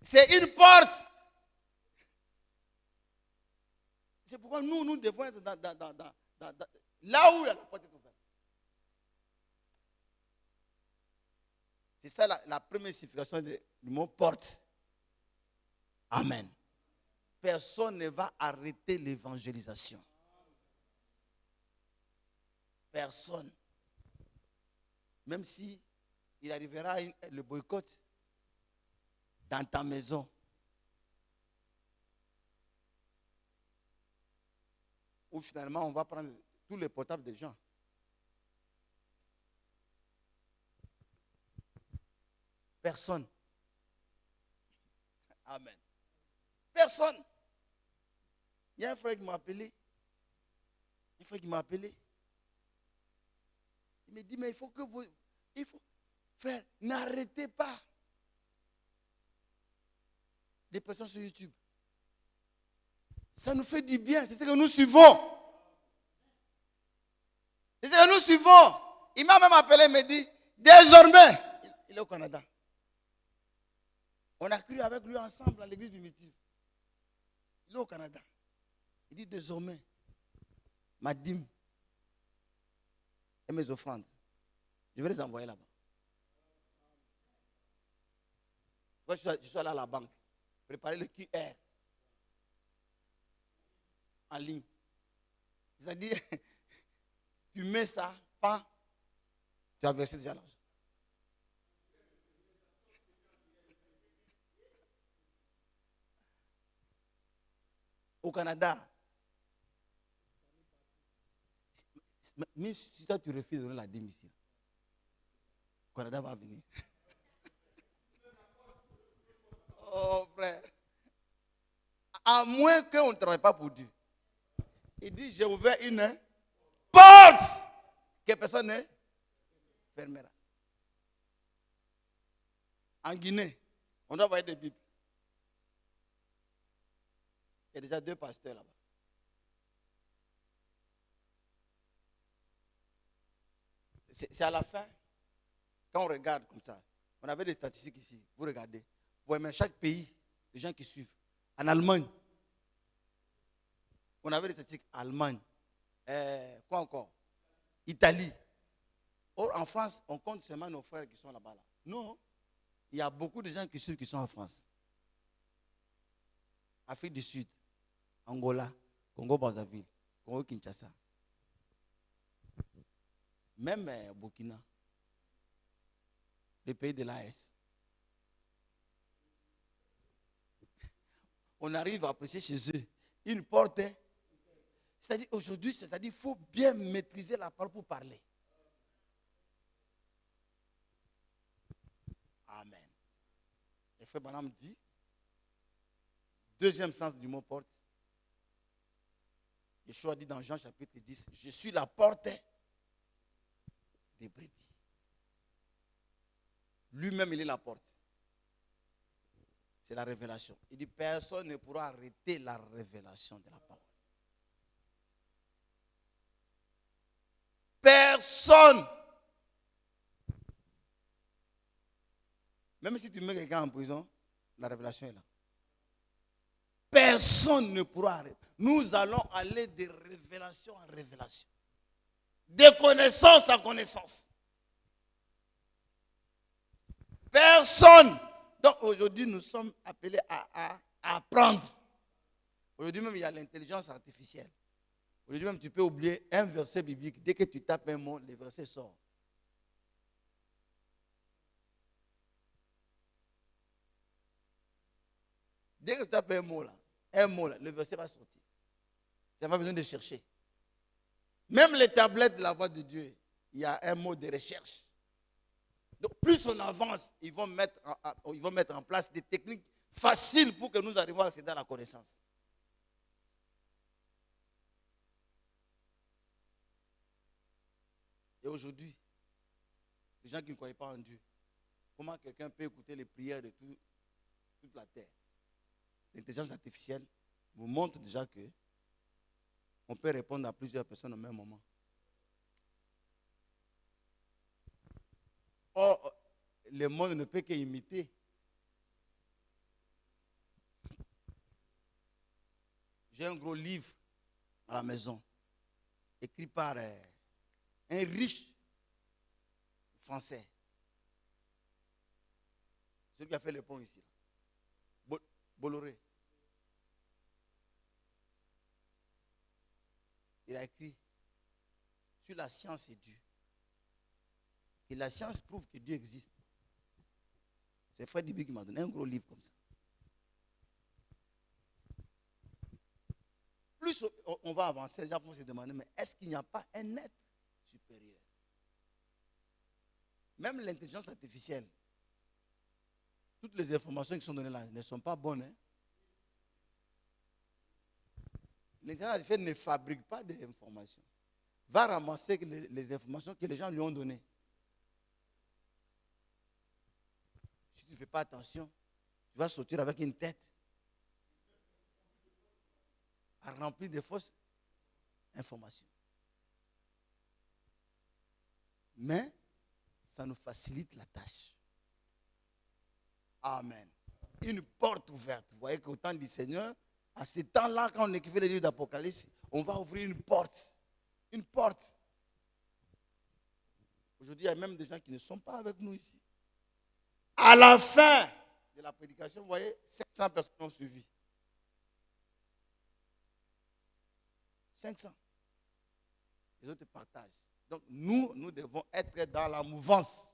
C'est une porte. C'est pourquoi nous devons être là où la porte est ouverte. C'est ça la première signification du mot porte. Amen. Personne ne va arrêter l'évangélisation. Personne. Même si il arrivera le boycott dans ta maison. Où finalement on va prendre tous les portables des gens. Personne. Amen. Personne. Il y a un frère qui m'a appelé. Il me dit, mais il faut faire, n'arrêtez pas des personnes sur YouTube. Ça nous fait du bien, c'est ce que nous suivons. C'est ce que nous suivons. Il m'a même appelé, il me dit, désormais, il est au Canada. On a cru avec lui ensemble à l'église primitive. Il est au Canada. Il dit, désormais, ma dîme et mes offrandes, je vais les envoyer là-bas. Moi, je suis allé à la banque, préparer le QR en ligne. C'est-à-dire, tu mets ça, pas, tu as versé déjà l'argent. Au Canada, même si toi tu refuses de donner la dîme ici, le Canada va venir. Oh frère, à moins qu'on ne travaille pas pour Dieu. Il dit, j'ai ouvert une porte que personne ne fermera. En Guinée, on doit envoyer des Bibles. Il y a déjà 2 pasteurs là-bas. C'est à la fin, quand on regarde comme ça, on avait des statistiques ici, vous regardez, vous voyez même chaque pays, les gens qui suivent. En Allemagne, on avait des statistiques, Allemagne, quoi encore? Italie. Or, en France, on compte seulement nos frères qui sont là-bas. Là. Non, il y a beaucoup de gens qui suivent qui sont en France. Afrique du Sud, Angola, Congo-Brazzaville, Congo-Kinshasa. Même Burkina, les pays de l'AS. On arrive à apprécier chez eux une porte. C'est-à-dire aujourd'hui, il faut bien maîtriser la parole pour parler. Amen. Et frère Branham dit, deuxième sens du mot porte, Yeshua dit dans Jean chapitre 10, je suis la porte des brebis. Lui-même, il est la porte. C'est la révélation. Il dit, personne ne pourra arrêter la révélation de la parole. Personne. Même si tu mets quelqu'un en prison, la révélation est là. Personne ne pourra arrêter. Nous allons aller de révélation en révélation. De connaissance en connaissance. Personne. Donc aujourd'hui, nous sommes appelés à apprendre. Aujourd'hui même, il y a l'intelligence artificielle. Aujourd'hui même, tu peux oublier un verset biblique. Dès que tu tapes un mot, le verset sort. Dès que tu tapes un mot là, le verset va sortir. Tu n'as pas besoin de chercher. Même les tablettes de la voix de Dieu, il y a un mot de recherche. Donc plus on avance, ils vont mettre en place des techniques faciles pour que nous arrivions à accéder à la connaissance. Et aujourd'hui, les gens qui ne croient pas en Dieu, comment quelqu'un peut écouter les prières de toute la terre? L'intelligence artificielle vous montre déjà que on peut répondre à plusieurs personnes au même moment. Or, le monde ne peut qu'imiter. J'ai un gros livre à la maison, écrit par un riche français. Celui qui a fait le pont ici. Bolloré. Il a écrit sur la science et Dieu. Et la science prouve que Dieu existe. C'est Frère Dibi qui m'a donné un gros livre comme ça. Plus on va avancer, les gens vont se demander, mais est-ce qu'il n'y a pas un être supérieur? Même l'intelligence artificielle, toutes les informations qui sont données là ne sont pas bonnes. Hein? L'intelligence artificielle ne fabrique pas des informations. va ramasser les informations que les gens lui ont données. Si tu ne fais pas attention, tu vas sortir avec une tête à remplir de fausses informations. Mais ça nous facilite la tâche. Amen. Une porte ouverte. Vous voyez qu'au temps du Seigneur, à ce temps-là, quand on écrivait les livres d'Apocalypse, on va ouvrir une porte. Une porte. Aujourd'hui, il y a même des gens qui ne sont pas avec nous ici. À la fin de la prédication, vous voyez, 500 personnes ont suivi. 500. Les autres partagent. Donc, nous devons être dans la mouvance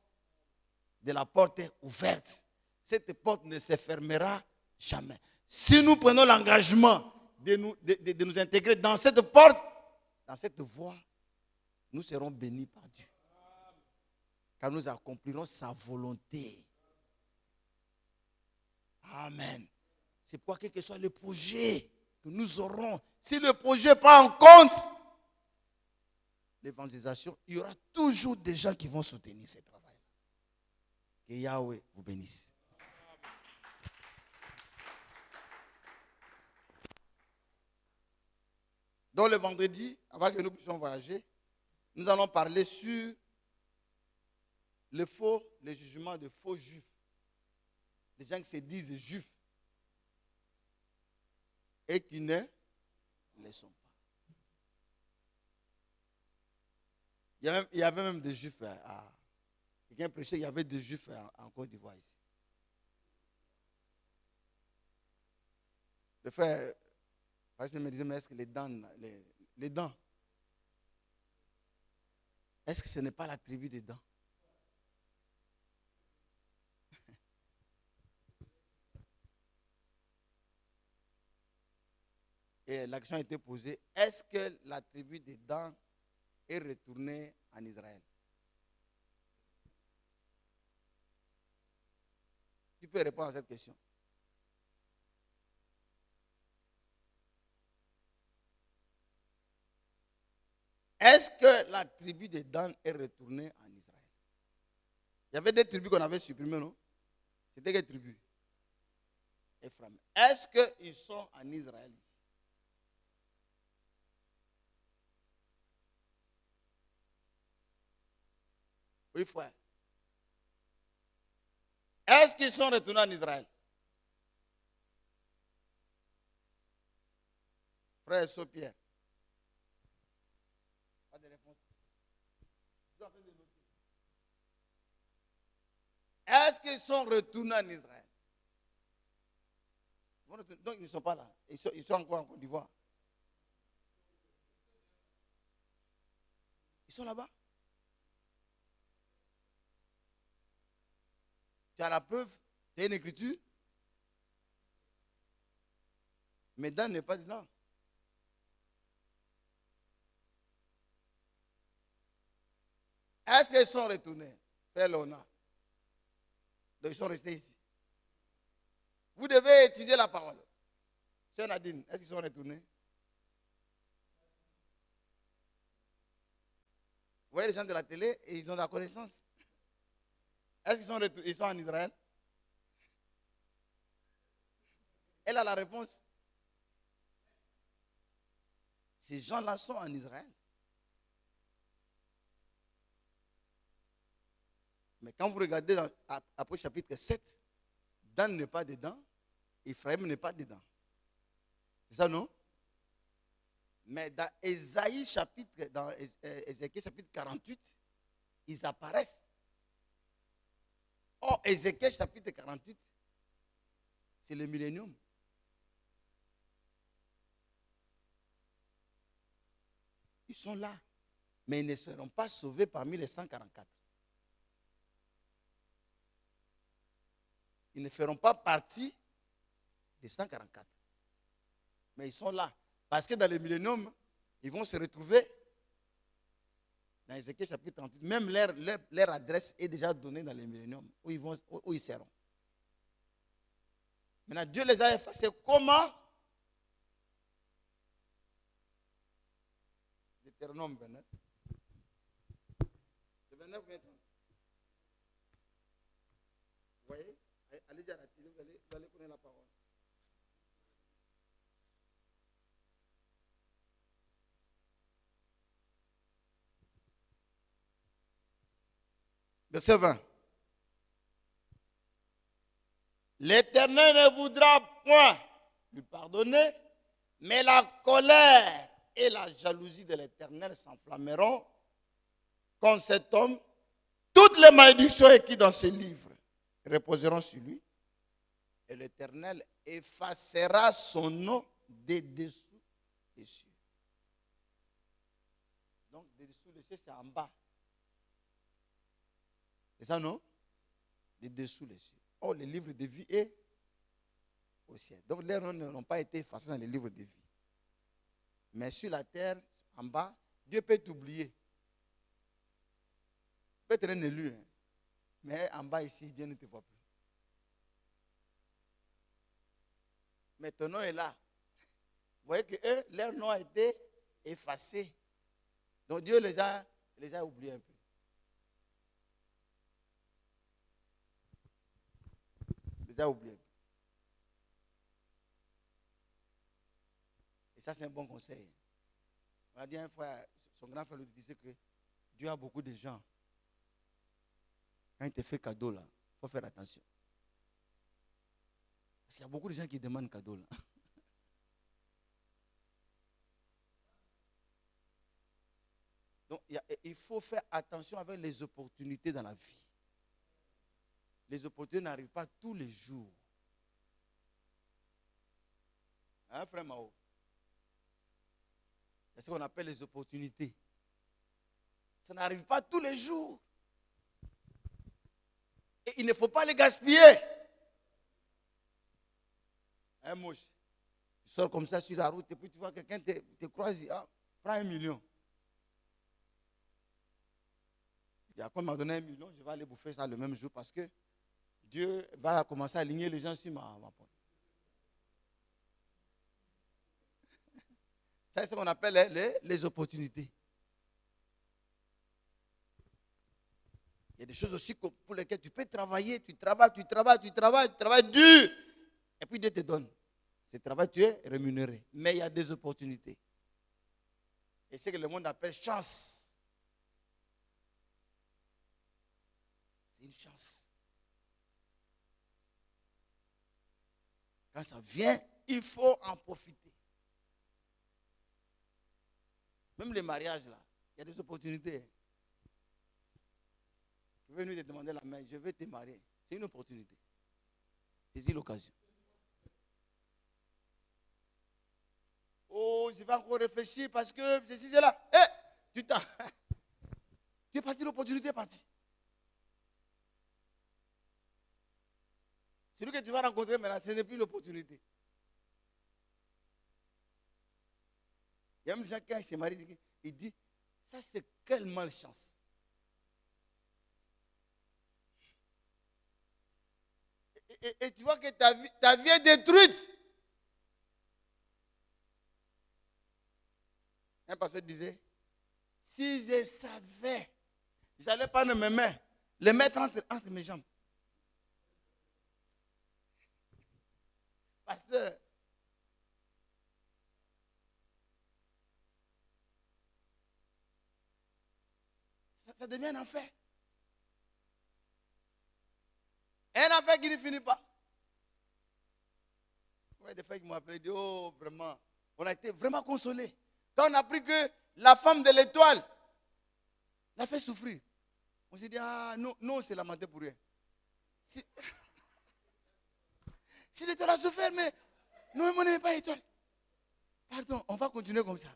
de la porte ouverte. Cette porte ne se fermera jamais. Si nous prenons l'engagement de nous intégrer dans cette porte, dans cette voie, nous serons bénis par Dieu. Car nous accomplirons sa volonté. Amen. C'est pourquoi quel que soit le projet que nous aurons, si le projet prend en compte l'évangélisation, il y aura toujours des gens qui vont soutenir ce travail. Que Yahweh vous bénisse. Donc le vendredi, avant que nous puissions voyager, nous allons parler sur les jugements de faux juifs. Des gens qui se disent juifs et qui ne le sont pas. Il y avait même des juifs quelqu'un prêchait, il y avait des juifs en Côte d'Ivoire ici. Le frère, parce que me disait, mais est-ce que les dents, est-ce que ce n'est pas la tribu des dents? Et la question a été posée, est-ce que la tribu des dents est retournée en Israël? Qui peut répondre à cette question? Est-ce que la tribu des Dan est retournée en Israël? Il y avait des tribus qu'on avait supprimées, non? C'était quelle tribu? Ephraim. Est-ce qu'ils sont en Israël ici? Oui, frère. Est-ce qu'ils sont retournés en Israël? Frère Saint-Pierre. Pas de réponse. Est-ce qu'ils sont retournés en Israël? Donc ils ne sont pas là. Ils sont encore en Côte d'Ivoire. Ils sont là-bas. Tu as la preuve, tu as une écriture. Mais Dan n'est pas dedans. Est-ce qu'ils sont retournés? Fais l'honneur. Donc ils sont restés ici. Vous devez étudier la parole. Sœur Nadine, est-ce qu'ils sont retournés? Vous voyez les gens de la télé et ils ont de la connaissance. Est-ce qu'ils sont en Israël? Elle a la réponse. Ces gens-là sont en Israël. Mais quand vous regardez dans Apôtre chapitre 7, Dan n'est pas dedans, Ephraim n'est pas dedans. C'est ça, non? Mais dans Ésaïe dans Ézéchiel chapitre 48, ils apparaissent. Or, Ézéchiel chapitre 48, c'est le millénium. Ils sont là, mais ils ne seront pas sauvés parmi les 144. Ils ne feront pas partie des 144. Mais ils sont là. Parce que dans le millénium, ils vont se retrouver dans Ézéchiel chapitre 38. Même leur adresse est déjà donnée dans le millénium, où ils seront. Maintenant, Dieu les a effacés. Comment? Deutéronome 29. Le 29 ou 30. Vous voyez? Allez-y à la télé, vous allez connaître la parole. Verset 20. L'Éternel ne voudra point lui pardonner, mais la colère et la jalousie de l'Éternel s'enflammeront contre cet homme. Toutes les malédictions écrites dans ce livre reposeront sur lui, et l'Éternel effacera son nom des dessous des cieux. Donc, des dessous des cieux, c'est en bas. C'est ça, non? Des dessous des cieux. Oh, le livre de vie est au ciel. Donc, les noms n'ont pas été effacés dans le livre de vie. Mais sur la terre, en bas, Dieu peut t'oublier. Tu peux être un élu. Hein. Mais en bas ici, Dieu ne te voit plus. Mais ton nom est là. Vous voyez que eux, leur nom a été effacé. Donc Dieu les a oubliés un peu. Les a oubliés. Et ça, c'est un bon conseil. On a dit un fois, son grand frère lui disait que Dieu a beaucoup de gens. Quand il te fait cadeau, là, il faut faire attention. Parce qu'il y a beaucoup de gens qui demandent cadeau, là. Donc, il faut faire attention avec les opportunités dans la vie. Les opportunités n'arrivent pas tous les jours. Hein, frère Mao? C'est ce qu'on appelle les opportunités. Ça n'arrive pas tous les jours. Et il ne faut pas les gaspiller. Un moche. Tu sors comme ça sur la route et puis tu vois quelqu'un te croise, ah, prends 1 million. Et après, il m'a donné 1 million, je vais aller bouffer ça le même jour parce que Dieu va commencer à aligner les gens sur ma porte. Ça, c'est ce qu'on appelle les opportunités. Il y a des choses aussi pour lesquelles tu peux travailler, tu travailles dur. Et puis Dieu te donne. Ce travail, tu es rémunéré. Mais il y a des opportunités. Et c'est ce que le monde appelle chance. C'est une chance. Quand ça vient, il faut en profiter. Même les mariages, là, il y a des opportunités. Tu veux venir te demander la main, je veux te marier. C'est une opportunité. Saisis l'occasion. Oh, je vais encore réfléchir parce que ceci, c'est là. Tu es parti, l'opportunité est partie. Celui que tu vas rencontrer maintenant, ce n'est plus l'opportunité. Il y a même des gens qui se marient, il dit, ça c'est quelle malchance. Et tu vois que ta vie est détruite. Un pasteur disait, si je savais, j'allais prendre mes mains, les mettre entre mes jambes. Pasteur, ça devient un enfer. Un enfer qui ne finit pas. Il y a des frères qui m'ont appelé et dit, oh, vraiment, on a été vraiment consolés. Quand on a appris que la femme de l'étoile l'a fait souffrir. On s'est dit, ah, non, on s'est lamenté pour rien. Si l'étoile a souffert, mais nous, on n'aimait pas l'étoile. Pardon, on va continuer comme ça.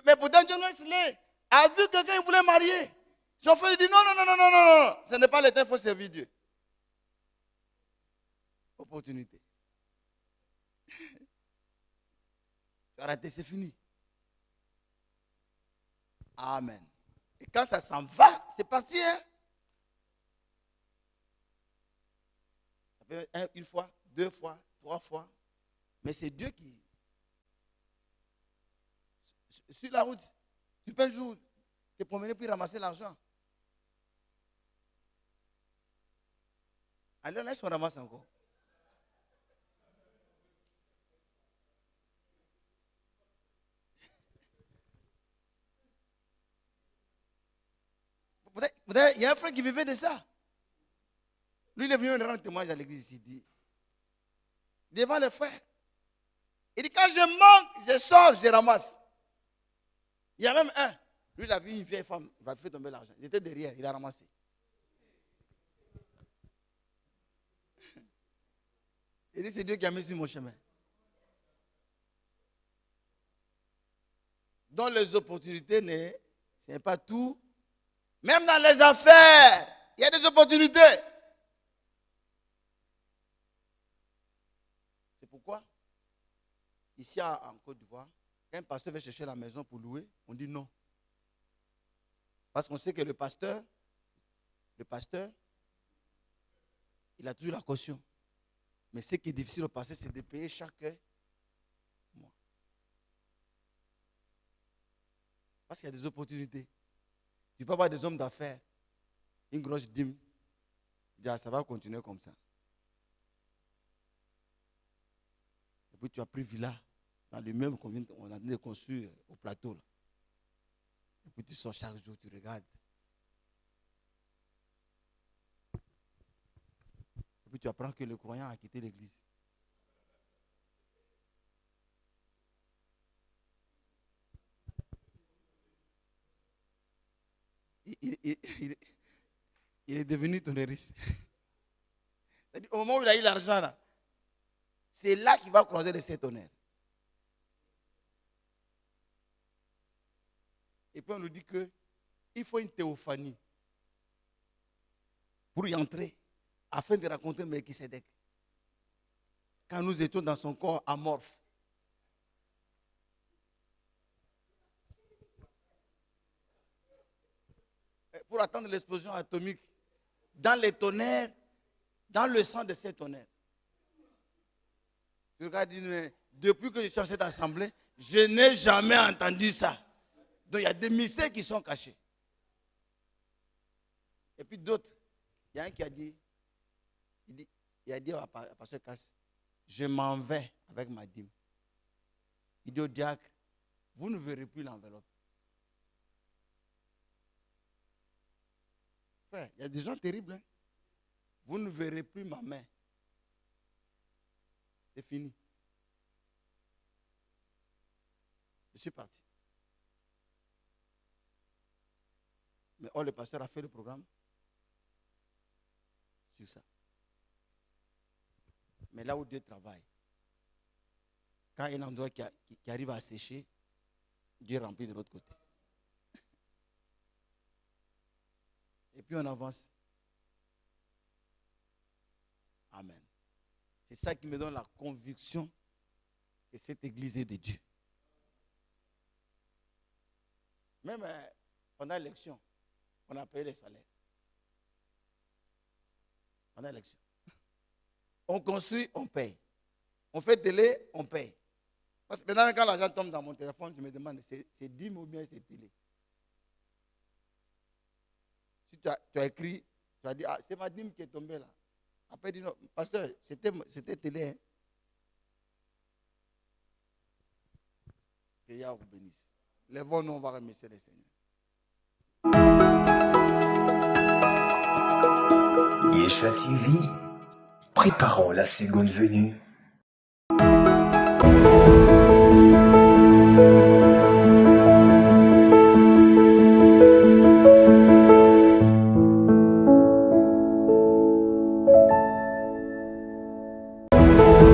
Mais pourtant, John Wesley a vu quelqu'un qui voulait marier. Son frère dit, non, ce n'est pas l'éternel, il faut servir Dieu. Opportunité. Tu as raté, c'est fini. Amen. Et quand ça s'en va, c'est parti. Hein? Ça peut être une fois, 2 fois, 3 fois. Mais c'est Dieu qui... Sur la route, tu peux un jour te promener puis ramasser l'argent. Alors là, on ramasse encore. Il y a un frère qui vivait de ça. Lui, il est venu me rendre témoignage à l'église ici. Il dit, devant les frères, il dit, quand je manque, je sors, je ramasse. Il y a même un. Lui, il a vu une vieille femme, il va faire tomber l'argent. Il était derrière, il a ramassé. Il dit, c'est Dieu qui a mis sur mon chemin. Donc les opportunités, ce n'est pas tout. Même dans les affaires, il y a des opportunités. C'est pourquoi, ici en Côte d'Ivoire, quand un pasteur veut chercher la maison pour louer, on dit non. Parce qu'on sait que le pasteur, il a toujours la caution. Mais ce qui est difficile au pasteur, c'est de payer chaque mois. Parce qu'il y a des opportunités. Tu peux avoir des hommes d'affaires, une grosse dîme. Ça va continuer comme ça. Et puis tu as pris villa dans le même qu'on a de construire au plateau. Là. Et puis tu sors chaque jour, tu regardes. Et puis tu apprends que le croyant a quitté l'église. Il est devenu tonneriste. Au moment où il a eu l'argent, là, c'est là qu'il va croiser les 7 tonnerres. Et puis on nous dit qu'il faut une théophanie pour y entrer, afin de raconter Melchisédek. Quand nous étions dans son corps amorphe. Pour attendre l'explosion atomique dans les tonnerres, dans le sang de ces tonnerres. Je regarde, depuis que je suis dans cette assemblée, je n'ai jamais entendu ça. Donc il y a des mystères qui sont cachés. Et puis d'autres, il y a un qui a dit, il a dit à Pasteur Casse, je m'en vais avec ma dîme. Il dit au diacre, vous ne verrez plus l'enveloppe. Frère, il y a des gens terribles. Hein? Vous ne verrez plus ma main. C'est fini. Je suis parti. Mais le pasteur a fait le programme sur ça. Mais là où Dieu travaille, quand il y a un endroit qui arrive à sécher, Dieu remplit de l'autre côté. Et puis on avance. Amen. C'est ça qui me donne la conviction que cette église est de Dieu. Même pendant l'élection, on a payé les salaires. Pendant l'élection. On construit, on paye. On fait télé, on paye. Parce que maintenant, quand l'argent tombe dans mon téléphone, je me demande, c'est 10 ou bien c'est télé. Si tu as écrit, tu as dit, c'est ma dîme qui est tombée là. Après, il dit, non, pasteur, c'était télé. Hein? Que Yahweh vous bénisse. Lèvons-nous, on va remercier le Seigneur. Yesha TV, préparons la seconde venue.